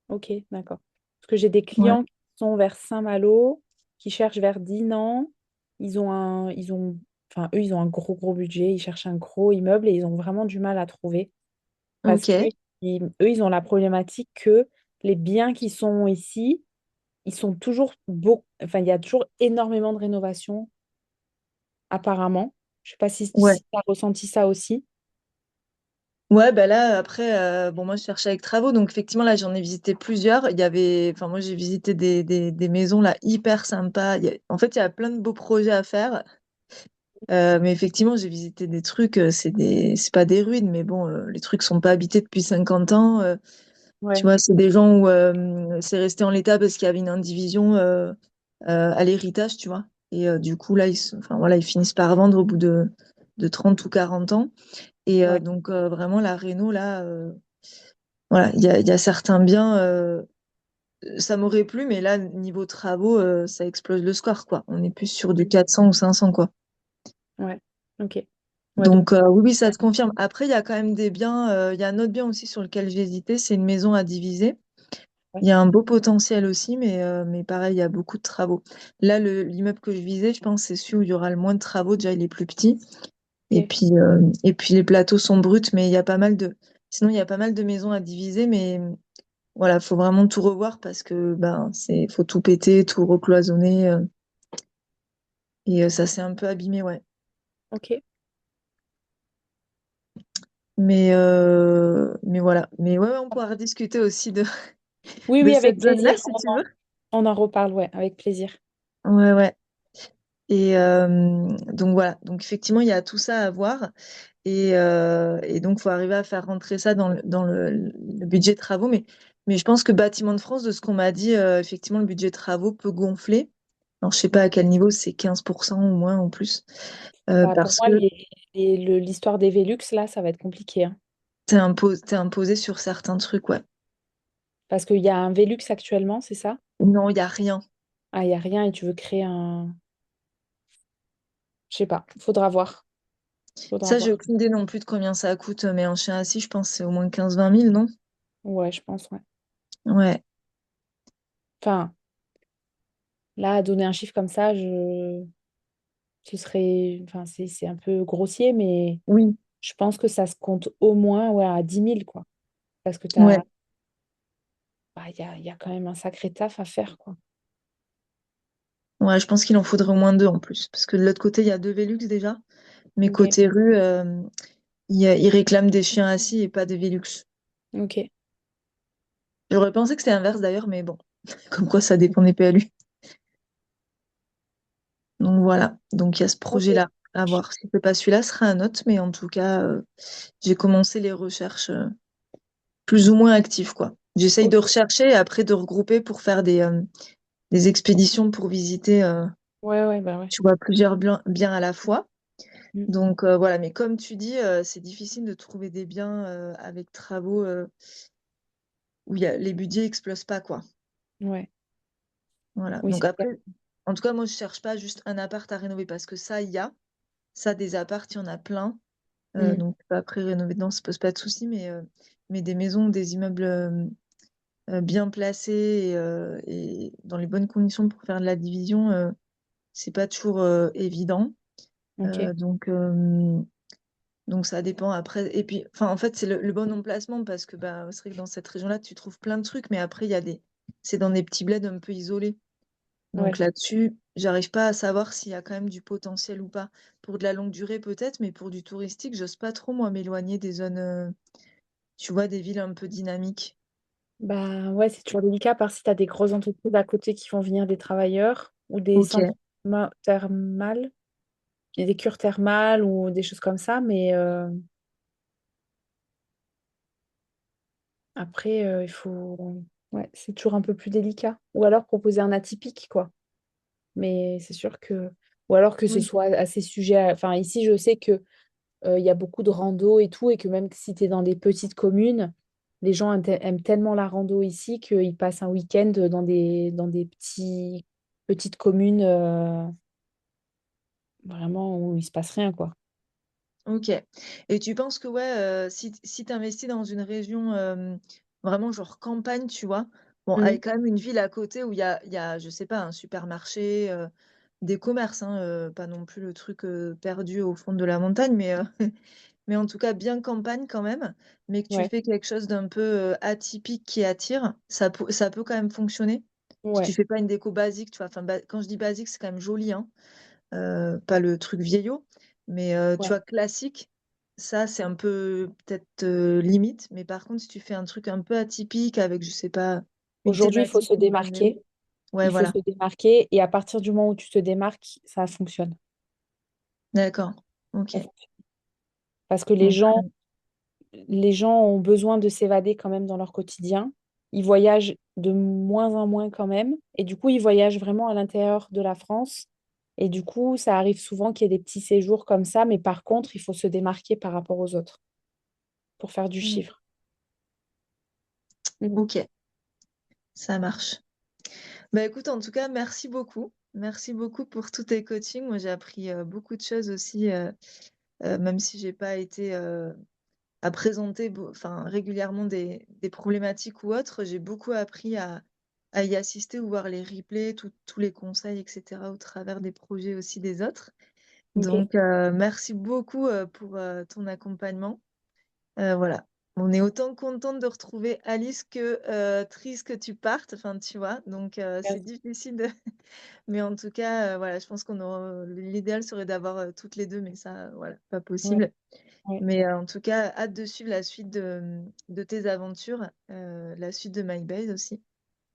Ok, d'accord. Parce que j'ai des Ouais. clients qui sont vers Saint-Malo, qui cherchent vers Dinan. Enfin, eux, ils ont un gros, gros budget. Ils cherchent un gros immeuble et ils ont vraiment du mal à trouver. Parce que Ok. eux, ils ont la problématique que les biens qui sont ici, ils sont toujours beaux. Enfin, il y a toujours énormément de rénovations, apparemment. Je sais pas Ouais. si tu as ressenti ça aussi. Ouais, bah là, après, bon, moi, je cherchais avec travaux, donc effectivement, là, j'en ai visité plusieurs. Il y avait, enfin, moi, j'ai visité des maisons, là, hyper sympas. En fait, il y a plein de beaux projets à faire. Mais effectivement, j'ai visité des trucs, c'est pas des ruines, mais bon, les trucs sont pas habités depuis 50 ans. Tu Ouais, vois, c'est des gens où c'est resté en l'état parce qu'il y avait une indivision à l'héritage, tu vois. Et du coup, là, enfin, voilà, ils finissent par vendre au bout de 30 ou 40 ans. Et ouais, donc, vraiment, la réno, là, voilà, il y a certains biens, ça m'aurait plu, mais là, niveau travaux, ça explose le score, quoi. On est plus sur du 400 ou 500, quoi. ouais. Ok. Ouais, donc, Donc, oui, oui, ça se confirme. Après, il y a quand même des biens, il y a un autre bien aussi sur lequel j'ai hésité, c'est une maison à diviser. ouais, Il y a un beau potentiel aussi, mais pareil, il y a beaucoup de travaux. Là, l'immeuble que je visais, je pense, c'est celui où il y aura le moins de travaux. Déjà, il est plus petit. ok. Et puis les plateaux sont bruts, mais il y a pas mal de. Sinon, il y a pas mal de maisons à diviser, mais voilà, faut vraiment tout revoir parce que ben, faut tout péter, tout recloisonner. Et ça s'est un peu abîmé, ouais. Ok. Mais voilà. Mais ouais, on pourra rediscuter aussi Oui, de oui, avec cette zone-là, plaisir. si tu veux. On en reparle, ouais, avec plaisir. Ouais, ouais. Et donc voilà. Donc effectivement, il y a tout ça à voir. Et donc, il faut arriver à faire rentrer ça dans le budget de travaux. Mais je pense que Bâtiment de France, de ce qu'on m'a dit, effectivement, le budget de travaux peut gonfler. Alors, je sais pas à quel niveau, c'est 15% ou moins en plus. Bah, pour Parce moi, que l'histoire des Vélux, là, ça va être compliqué, hein. t'es imposé sur certains trucs, ouais. Parce qu'il y a un Vélux actuellement, c'est ça? Non, il n'y a rien. Ah, il n'y a rien et tu veux créer un... Je sais pas, faudra voir. Faudra Ça, j'ai voir. aucune idée non plus de combien ça coûte, mais en chien assis, je pense que c'est au moins 15-20 000, non? Ouais, je pense, ouais. Ouais, Enfin, là, à donner un chiffre comme ça, ce serait, enfin, c'est un peu grossier, mais oui, je pense que ça se compte au moins, ouais, à 10 000, quoi. Parce que ouais. il y a quand même un sacré taf à faire, quoi. Ouais, je pense qu'il en faudrait au moins deux en plus. Parce que de l'autre côté, il y a deux Velux déjà. Mais Ok, côté rue, ils réclament des chiens assis et pas des Velux. ok. J'aurais pensé que c'était inverse d'ailleurs, mais bon, comme quoi ça dépend des PLU. Donc voilà, donc il y a ce Ok. projet-là à voir. Si c'est pas celui-là, ce sera un autre, mais en tout cas, j'ai commencé les recherches plus ou moins actives, quoi. J'essaye de Ok. rechercher et après de regrouper pour faire des expéditions pour visiter, Ouais, ouais, bah ouais. tu vois, plusieurs biens à la fois. Mm. Donc voilà, mais comme tu dis, c'est difficile de trouver des biens avec travaux où les budgets explosent pas, quoi. Ouais. Voilà. Oui, Donc c'est clair. après, en tout cas, moi, je cherche pas juste un appart à rénover parce que ça, il y a. Ça, des apparts, il y en a plein. Mm. Donc après, rénover dedans, ça pose pas de souci, mais des maisons, des immeubles bien placés et dans les bonnes conditions pour faire de la division, c'est pas toujours évident. Ok. Euh, donc, euh, donc ça dépend après. Et puis, enfin, en fait, c'est le bon emplacement parce que bah, c'est vrai que dans cette région-là, tu trouves plein de trucs, mais après, c'est dans des petits bleds un peu isolés. Donc Ouais. là-dessus, j'arrive pas à savoir s'il y a quand même du potentiel ou pas. Pour de la longue durée, peut-être, mais pour du touristique, j'ose pas trop, moi, m'éloigner des zones, tu vois, des villes un peu dynamiques. Bah ouais, c'est toujours délicat, par si tu as des grosses entreprises à côté qui font venir des travailleurs ou des Ok, centres thermales, des cures thermales ou des choses comme ça, mais après, il faut. Ouais, c'est toujours un peu plus délicat. Ou alors proposer un atypique, quoi. Mais c'est sûr que. Ou alors que ce oui, soit assez sujet Enfin, ici, je sais que il y a beaucoup de rando et tout, et que même si tu es dans des petites communes, les gens aiment tellement la rando ici qu'ils passent un week-end dans des petites communes vraiment où il se passe rien, quoi. ok. Et tu penses que, ouais, si tu investis dans une région vraiment genre campagne, tu vois, bon, Mhm. avec quand même une ville à côté où il y a, je sais pas, un supermarché, des commerces, hein, pas non plus le truc perdu au fond de la montagne, mais en tout cas bien campagne quand même, mais que tu Ouais, fais quelque chose d'un peu atypique qui attire, ça peut quand même fonctionner. Si tu ouais, fais pas une déco basique, tu vois, enfin, quand je dis basique, c'est quand même joli, hein, pas le truc vieillot, mais tu ouais. vois, classique, ça c'est un peu peut-être limite, mais par contre, si tu fais un truc un peu atypique avec, je sais pas, une Aujourd'hui, il faut thématique, se une bonne. démarquer. Ouais, Il faut voilà, se démarquer, et à partir du moment où tu te démarques, ça fonctionne. d'accord, ok. Ça fonctionne. Parce que Donc, les gens ont besoin de s'évader quand même dans leur quotidien. Ils voyagent de moins en moins quand même. Et du coup, ils voyagent vraiment à l'intérieur de la France. Et du coup, ça arrive souvent qu'il y ait des petits séjours comme ça. Mais par contre, il faut se démarquer par rapport aux autres pour faire du mm, chiffre. Mhm. ok, ça marche. Bah écoute, en tout cas, merci beaucoup. Merci beaucoup pour tous tes coachings. Moi, j'ai appris beaucoup de choses aussi, même si j'ai pas été à présenter enfin, régulièrement des problématiques ou autres. J'ai beaucoup appris à y assister ou voir les replays, tous les conseils, etc., au travers des projets aussi des autres. Ok. Donc, merci beaucoup pour ton accompagnement. Voilà. On est autant contente de retrouver Alice que triste que tu partes, enfin, tu vois. Donc, c'est Merci. difficile de. Mais en tout cas, voilà, je pense l'idéal serait d'avoir toutes les deux, mais ça, voilà, pas Ouais, possible. ouais, Mais en tout cas, hâte de suivre la suite de tes aventures, la suite de My Base aussi.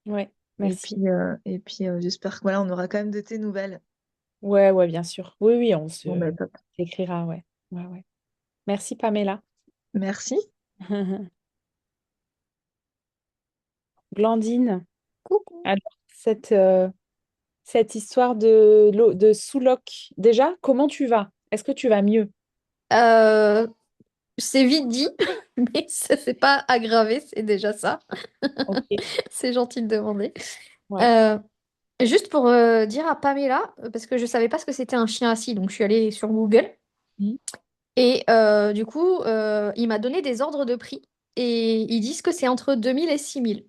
ouais. Et Merci. puis, j'espère que voilà, on aura quand même de tes nouvelles. Ouais, ouais, bien sûr. Oui, oui, Bon, bah, top. s'écrira, ouais. Ouais, ouais. Merci, Pamela. Merci. Blandine, Coucou. alors, cette histoire de sous-loc, déjà, comment tu vas? Est-ce que tu vas mieux? Euh, c'est vite dit, mais ça s'est pas aggravé, c'est déjà ça. Ok, C'est gentil de demander. ouais. Euh, juste pour dire à Pamela, parce que je savais pas ce que c'était un chien assis, donc je suis allée sur Google. Mhm. Et du coup, il m'a donné des ordres de prix. Et ils disent que c'est entre 2000 et 6000.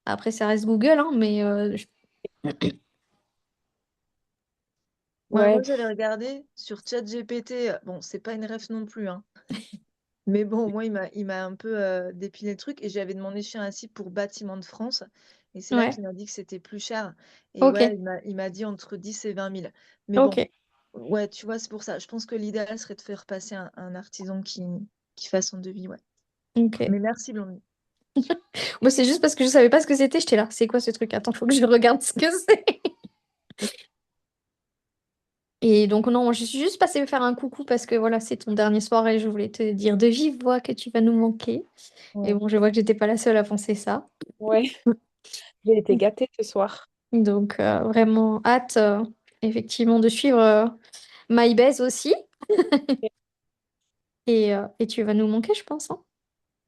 Après, ça reste Google, hein, mais Ouais, moi Ouais, j'avais regardé sur ChatGPT, bon, c'est pas une ref non plus, hein. Mais bon, moi il m'a un peu dépilé le truc et j'avais demandé chez un site pour Bâtiment de France et c'est là ouais, qu'il m'a dit que c'était plus cher. Et ok, ouais, il m'a dit entre 10 et 20 000. Mais ok, bon, ouais, tu vois, c'est pour ça. Je pense que l'idéal serait de faire passer un artisan qui fasse son devis, ouais. ok. Mais merci, Blondie. Moi, c'est juste parce que je savais pas ce que c'était. J'étais là. C'est quoi ce truc? Attends, faut que je regarde ce que c'est. Et donc, non, je suis juste passée faire un coucou parce que voilà, c'est ton dernier soir et je voulais te dire de vive voix que tu vas nous manquer. Et ouais, bon, je vois que j'étais pas la seule à penser ça. ouais. J'ai été gâtée ce soir. Donc, vraiment hâte, effectivement, de suivre My Base aussi. Et tu vas nous manquer, je pense, hein.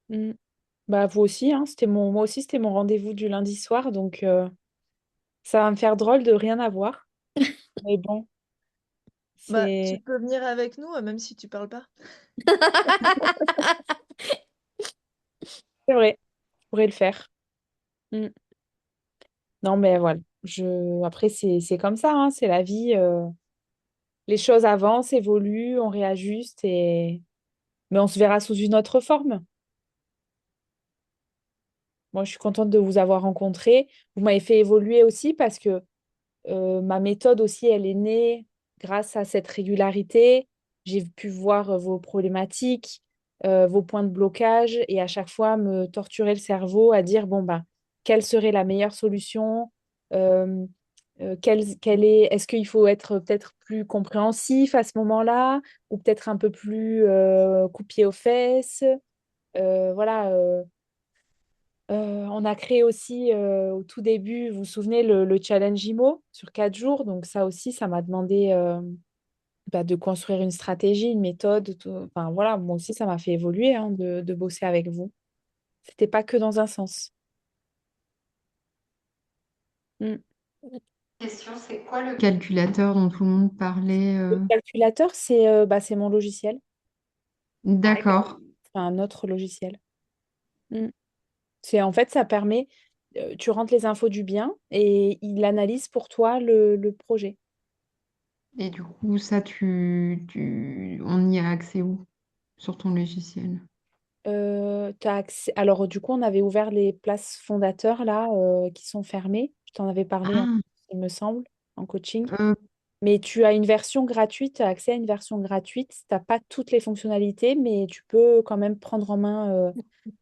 Mm. Bah, vous aussi, hein, moi aussi, c'était mon rendez-vous du lundi soir, donc ça va me faire drôle de rien avoir. Mais bon, Bah, tu c'est peux venir avec nous, même si tu parles pas. c'est vrai, je pourrais le faire. Mm. Non, mais voilà. Après, c'est comme ça, hein, c'est la vie. Les choses avancent, évoluent, on réajuste, mais on se verra sous une autre forme. Moi, je suis contente de vous avoir rencontré. Vous m'avez fait évoluer aussi parce que ma méthode aussi, elle est née grâce à cette régularité. J'ai pu voir vos problématiques, vos points de blocage et à chaque fois me torturer le cerveau à dire, bon, ben, quelle serait la meilleure solution? Euh, est-ce qu'il faut être peut-être plus compréhensif à ce moment-là ou peut-être un peu plus coup-pied aux fesses? Voilà. On a créé aussi au tout début, vous vous souvenez, le challenge IMO sur 4 jours. Donc ça aussi, ça m'a demandé de construire une stratégie, une méthode. Enfin voilà, moi aussi, ça m'a fait évoluer hein, de bosser avec vous. C'était pas que dans un sens. Mm. Question, c'est quoi le calculateur dont tout le monde parlait Le calculateur, c'est mon logiciel. D'accord. C'est un autre logiciel. Mm. C'est en fait, ça permet, tu rentres les infos du bien et il analyse pour toi le projet. Et du coup, ça, on y a accès où? Sur ton logiciel? T'as accès... Alors, du coup, on avait ouvert les places fondateurs là qui sont fermées. Je t'en avais parlé, Ah, il me semble, en coaching. euh, Mais tu as une version gratuite, tu as accès à une version gratuite. Tu n'as pas toutes les fonctionnalités, mais tu peux quand même prendre en main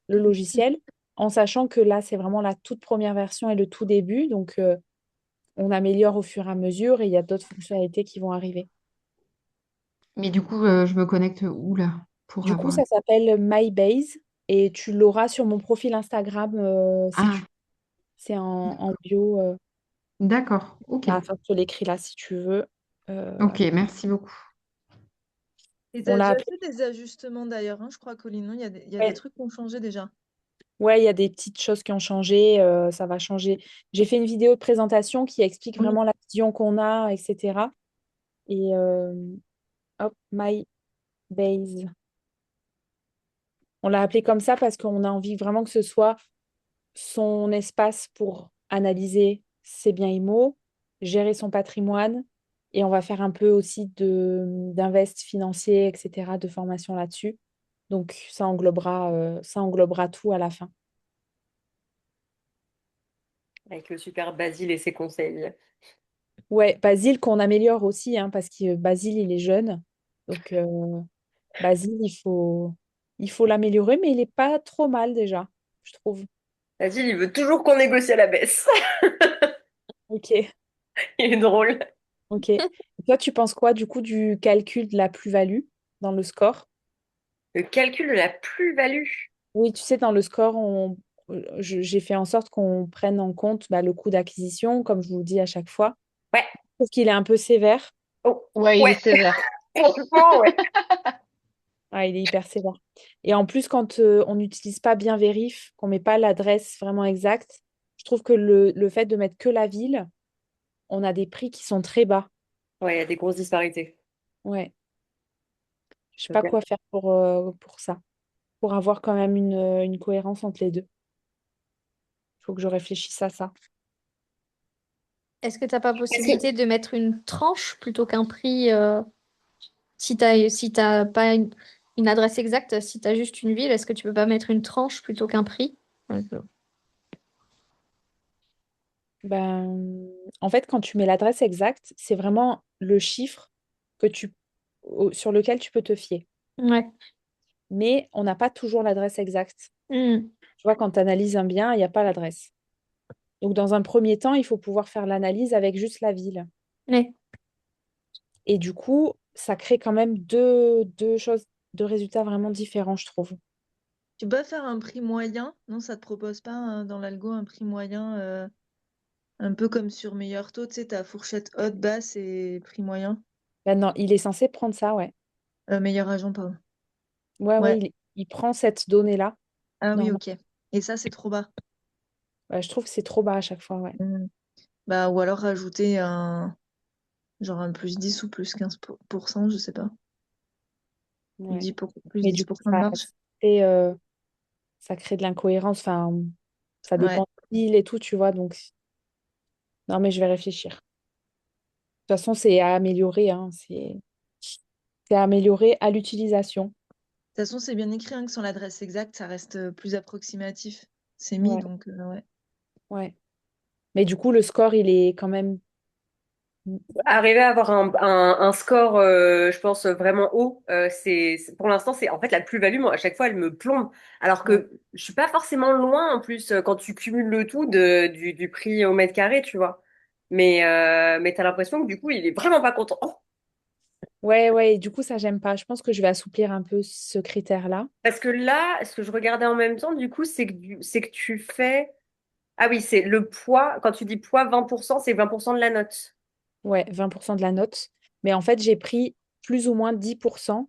le logiciel en sachant que là, c'est vraiment la toute première version et le tout début. Donc, on améliore au fur et à mesure et il y a d'autres fonctionnalités qui vont arriver. mais du coup, je me connecte où là pour Du coup, avoir... ça s'appelle MyBase et tu l'auras sur mon profil Instagram si tu Ah, c'est en bio. d'accord. Ok. Enfin, je te l'écris là si tu veux. Euh, Ok, merci beaucoup. Et tu on as l'a déjà appelé. fait des ajustements d'ailleurs, hein, je crois, Colline, non. Il y a des Ouais, trucs qui ont changé déjà. ouais, il y a des petites choses qui ont changé. Ça va changer. J'ai fait une vidéo de présentation qui explique Oui. vraiment la vision qu'on a, etc. Et hop, My Base. On l'a appelé comme ça parce qu'on a envie vraiment que ce soit son espace pour analyser ses biens immo, gérer son patrimoine. Et on va faire un peu aussi d'invest financier, etc., de formation là-dessus. Donc, ça englobera tout à la fin. Avec le super Basile et ses conseils. Ouais, Basile qu'on améliore aussi, hein, parce que Basile, il est jeune. Donc, Basile, il faut l'améliorer, mais il n'est pas trop mal déjà, je trouve. Basile, il veut toujours qu'on négocie à la baisse. Ok, Il est drôle. ok. Et toi, tu penses quoi, du coup, du calcul de la plus-value dans le score? Le calcul de la plus-value. Oui, tu sais, dans le score, j'ai fait en sorte qu'on prenne en compte le coût d'acquisition, comme je vous le dis à chaque fois. Ouais. Je trouve qu'il est un peu sévère. Oh, Ouais, il est ouais. sévère. Franchement, ouais. Ah, il est hyper sévère. Et en plus, quand on n'utilise pas bien vérif, qu'on met pas l'adresse vraiment exacte, je trouve que le fait de mettre que la ville, on a des prix qui sont très bas. Ouais, il y a des grosses disparités. Ouais. Je sais pas Ok. quoi faire pour ça, pour avoir quand même une cohérence entre les deux. Il faut que je réfléchisse à ça. Est-ce que tu n'as pas Est-ce que possibilité de mettre une tranche plutôt qu'un prix si t'as pas une adresse exacte, si tu as juste une ville, est-ce que tu peux pas mettre une tranche plutôt qu'un prix? Ben, en fait, quand tu mets l'adresse exacte, c'est vraiment le chiffre que sur lequel tu peux te fier. Ouais. Mais on n'a pas toujours l'adresse exacte. Hmm. Tu vois, quand tu analyses un bien, il n'y a pas l'adresse. Donc, dans un premier temps, il faut pouvoir faire l'analyse avec juste la ville. Ouais. Et du coup, ça crée quand même deux choses, deux résultats vraiment différents, je trouve. Tu peux pas faire un prix moyen? Non, ça te propose pas dans l'algo un prix moyen, un peu comme sur Meilleur Taux, tu sais, ta fourchette haute, basse et prix moyen. Ben non, il est censé prendre ça, ouais. Meilleur agent, pardon. Ouais, ouais, Ouais. il prend cette donnée-là. Ah oui, Normal. ok. Et ça, c'est trop bas. Ouais, je trouve que c'est trop bas à chaque fois, ouais. Hmm. Bah, ou alors rajouter genre un plus 10 ou plus 15%, je sais pas. Ouais. Plus Mais du coup, 10% de marge. crée, euh, ça crée de l'incohérence. Enfin, ça Ouais. dépend de l'île et tout, tu vois. Donc, non, mais je vais réfléchir. De toute façon, c'est à améliorer, hein. C'est à améliorer à l'utilisation. De toute façon, c'est bien écrit, hein, que sans l'adresse exacte, ça reste plus approximatif. C'est mis, Ouais, donc ouais. ouais. Mais du coup, le score, il est quand même. arriver à avoir un score, je pense, vraiment haut, pour l'instant, c'est en fait la plus-value, moi, à chaque fois, elle me plombe. Alors Ouais. que je suis pas forcément loin, en plus, quand tu cumules le tout du prix au mètre carré, tu vois. Mais t'as l'impression que du coup, il est vraiment pas content. Oh, Ouais, ouais. Et du coup, ça, j'aime pas. Je pense que je vais assouplir un peu ce critère-là. parce que là, ce que je regardais en même temps, du coup, c'est que tu fais. Ah oui, c'est le poids. Quand tu dis poids 20%, c'est 20% de la note. Ouais, 20% de la note. Mais en fait, j'ai pris plus ou moins 10%.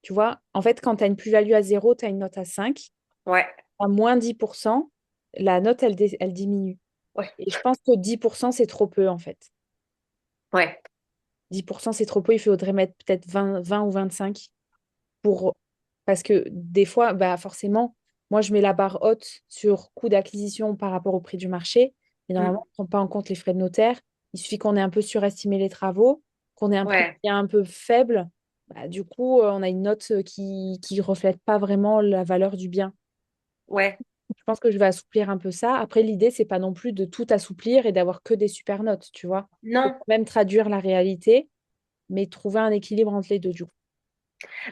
Tu vois, en fait, quand tu as une plus-value à 0, tu as une note à 5. Ouais, À moins 10%, la note, elle diminue. ouais, Et je pense que 10%, c'est trop peu, en fait. ouais, 10%, c'est trop peu. Il faudrait mettre peut-être 20 ou 25 pour... Parce que des fois, bah forcément, moi, je mets la barre haute sur coût d'acquisition par rapport au prix du marché. Mais hmm, normalement, on ne prend pas en compte les frais de notaire. Il suffit qu'on ait un peu surestimé les travaux, qu'on ait un prix ouais, qui est un peu faible. Bah, du coup, on a une note qui ne reflète pas vraiment la valeur du bien. ouais. Je pense que je vais assouplir un peu ça. Après, l'idée, c'est pas non plus de tout assouplir et d'avoir que des super notes, tu vois. Il faut Non. quand même traduire la réalité, mais trouver un équilibre entre les deux, du coup.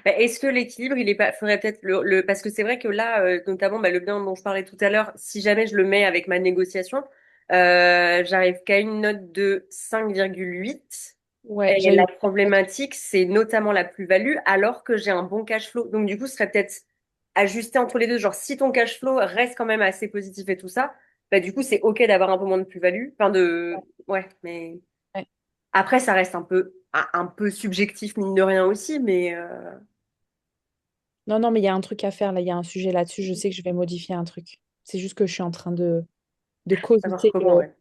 Bah, est-ce que l'équilibre, il est pas, faudrait peut-être parce que c'est vrai que là, notamment, bah, le bien dont je parlais tout à l'heure, si jamais je le mets avec ma négociation, j'arrive qu'à une note de 5,8. Ouais, Et j'avais la vu ça. problématique, c'est notamment la plus-value, alors que j'ai un bon cash flow. Donc, du coup, ce serait peut-être ajusté entre les deux. Genre, si ton cash flow reste quand même assez positif et tout ça, bah, du coup, c'est OK d'avoir un peu moins de plus-value. Enfin, ouais, mais Ouais. après, ça reste un peu subjectif, mine de rien aussi, mais, Non, non, mais il y a un truc à faire là, il y a un sujet là-dessus. Je sais que je vais modifier un truc. C'est juste que je suis en train de savoir cogiter, comment, ouais.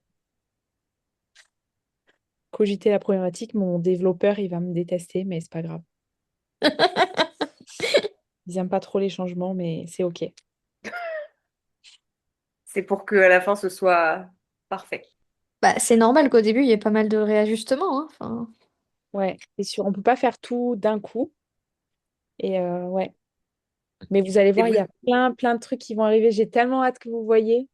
cogiter la problématique. Mon développeur, il va me détester, mais c'est pas grave. Ils n'aiment pas trop les changements, mais c'est OK. C'est pour que à la fin ce soit parfait. Bah, c'est normal qu'au début, il y ait pas mal de réajustements, hein. Enfin, Ouais, c'est sûr. On peut pas faire tout d'un coup. Et ouais. Mais vous allez Et voir, il vous, y a plein, plein de trucs qui vont arriver. J'ai tellement hâte que vous voyez.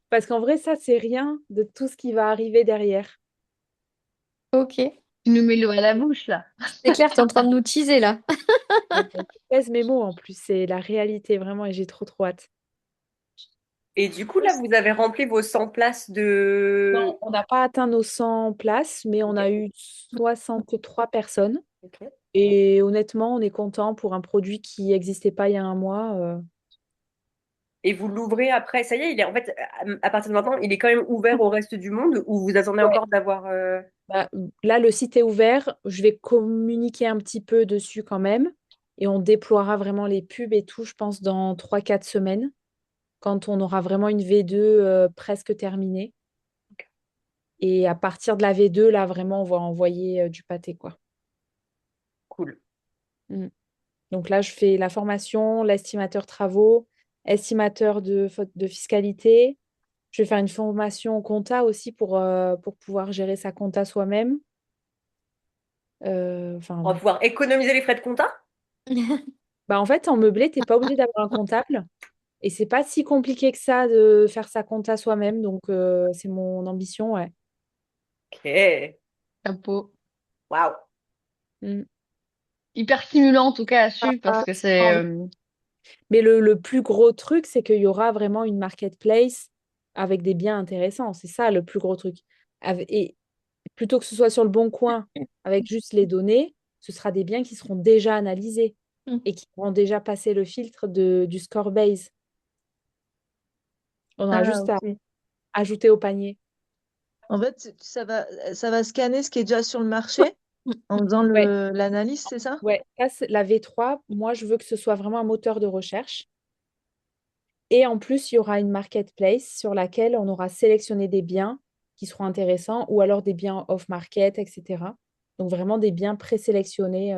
Parce qu'en vrai, ça, c'est rien de tout ce qui va arriver derrière. ok. Tu nous mets l'eau à la bouche, là. C'est clair, t'es en train de nous teaser là. Ouais, je pèse mes mots en plus. C'est la réalité, vraiment. Et j'ai trop, trop hâte. et du coup là, vous avez rempli vos 100 places Non, de. on n'a pas atteint nos 100 places, mais on Ok. a eu 63 personnes. Ok. Et honnêtement, on est content pour un produit qui n'existait pas il y a un mois. Et vous l'ouvrez après. Ça y est, il est en fait à partir de maintenant, il est quand même ouvert au reste du monde ou vous attendez Ouais. encore d'avoir. Bah, là, le site est ouvert. Je vais communiquer un petit peu dessus quand même. Et on déploiera vraiment les pubs et tout, je pense, dans 3 4 semaines, quand on aura vraiment une V2 presque terminée. Et à partir de la V2, là, vraiment, on va envoyer du pâté, quoi. Cool. Mm. Donc là, je fais la formation, l'estimateur travaux, estimateur de fiscalité. Je vais faire une formation compta aussi pour pouvoir gérer sa compta soi-même. On va Enfin, pouvoir économiser les frais de compta. bah en fait, en meublé, t'es pas obligé d'avoir un comptable. Et c'est pas si compliqué que ça de faire sa compta soi-même. Donc, c'est mon ambition, ouais. Ok. Chapeau. Waouh. Mm. Hyper stimulant en tout cas à suivre parce Ah, que c'est mais le plus gros truc, c'est qu'il y aura vraiment une marketplace avec des biens intéressants. C'est ça le plus gros truc. Et plutôt que ce soit sur le bon coin avec juste les données, ce sera des biens qui seront déjà analysés et qui auront déjà passé le filtre du score base. On aura Ah, juste à ok. ajouter au panier. En fait, ça va scanner ce qui est déjà sur le marché en faisant Ouais, l'analyse, c'est ça? ouais. Ça, la V3, moi, je veux que ce soit vraiment un moteur de recherche. Et en plus, il y aura une marketplace sur laquelle on aura sélectionné des biens qui seront intéressants ou alors des biens off-market, etc. Donc vraiment des biens présélectionnés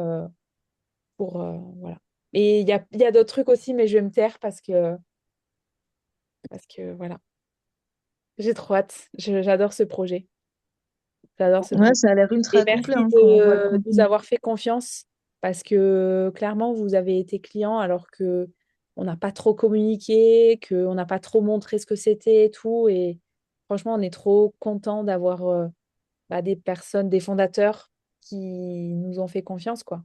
voilà. Et il y a d'autres trucs aussi, mais je vais me taire parce que voilà, j'ai trop hâte. J'adore ce projet. J'adore ce Ouais, projet. ça a l'air Et ultra complet merci hein, quand on voit le de nous contenu. avoir fait confiance parce que clairement, vous avez été client alors que on n'a pas trop communiqué, qu'on n'a pas trop montré ce que c'était et tout. Et franchement, on est trop content d'avoir des personnes, des fondateurs qui nous ont fait confiance, quoi.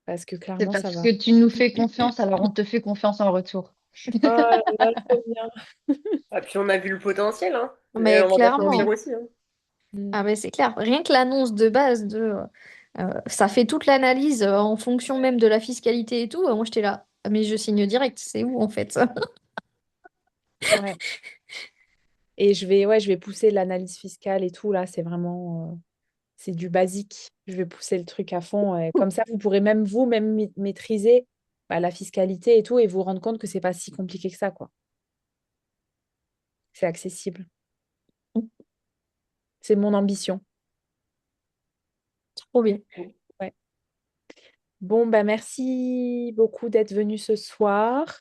Parce que c'est clairement, ça parce va. que tu nous fais confiance, alors on te fait confiance en retour. Oh là là, trop bien. Et puis on a vu le potentiel, hein. Et Mais on va pas se mentir clairement. aussi, hein. Mm. Ah mais c'est clair. Rien que l'annonce de base ça fait toute l'analyse en fonction même de la fiscalité et tout. Moi j'étais là. Ah, mais je signe direct. C'est où en fait? Ouais. Et je vais pousser l'analyse fiscale et tout, là, c'est vraiment, c'est du basique. Je vais pousser le truc à fond. Et comme ça, vous pourrez même vous-même maîtriser la fiscalité et tout et vous rendre compte que c'est pas si compliqué que ça, quoi. C'est accessible. C'est mon ambition. Trop bien. Ouais. Bon, bah, merci beaucoup d'être venu ce soir.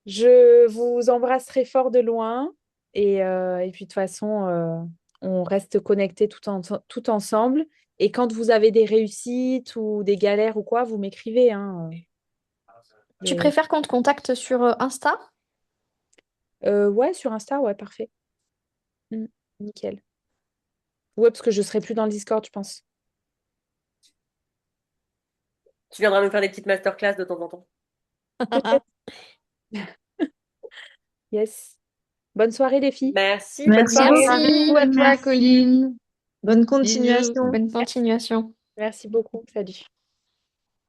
Je vous embrasserai fort de loin. Et puis, de toute façon, on reste connectés tout ensemble. Et quand vous avez des réussites ou des galères ou quoi, vous m'écrivez, hein. Tu Je- préfères qu'on te contacte sur Insta? Ouais, sur Insta, ouais, parfait. Mm, nickel. Ouais, parce que je serai plus dans le Discord, je pense. Tu viendras nous faire des petites masterclass de temps en temps. Peut-être. Yes. Bonne soirée, les filles. Merci, bonne Merci soirée. Merci. Beaucoup à toi, merci. Colline. Bonne Bisous. continuation. Bonne continuation. Merci beaucoup. Salut.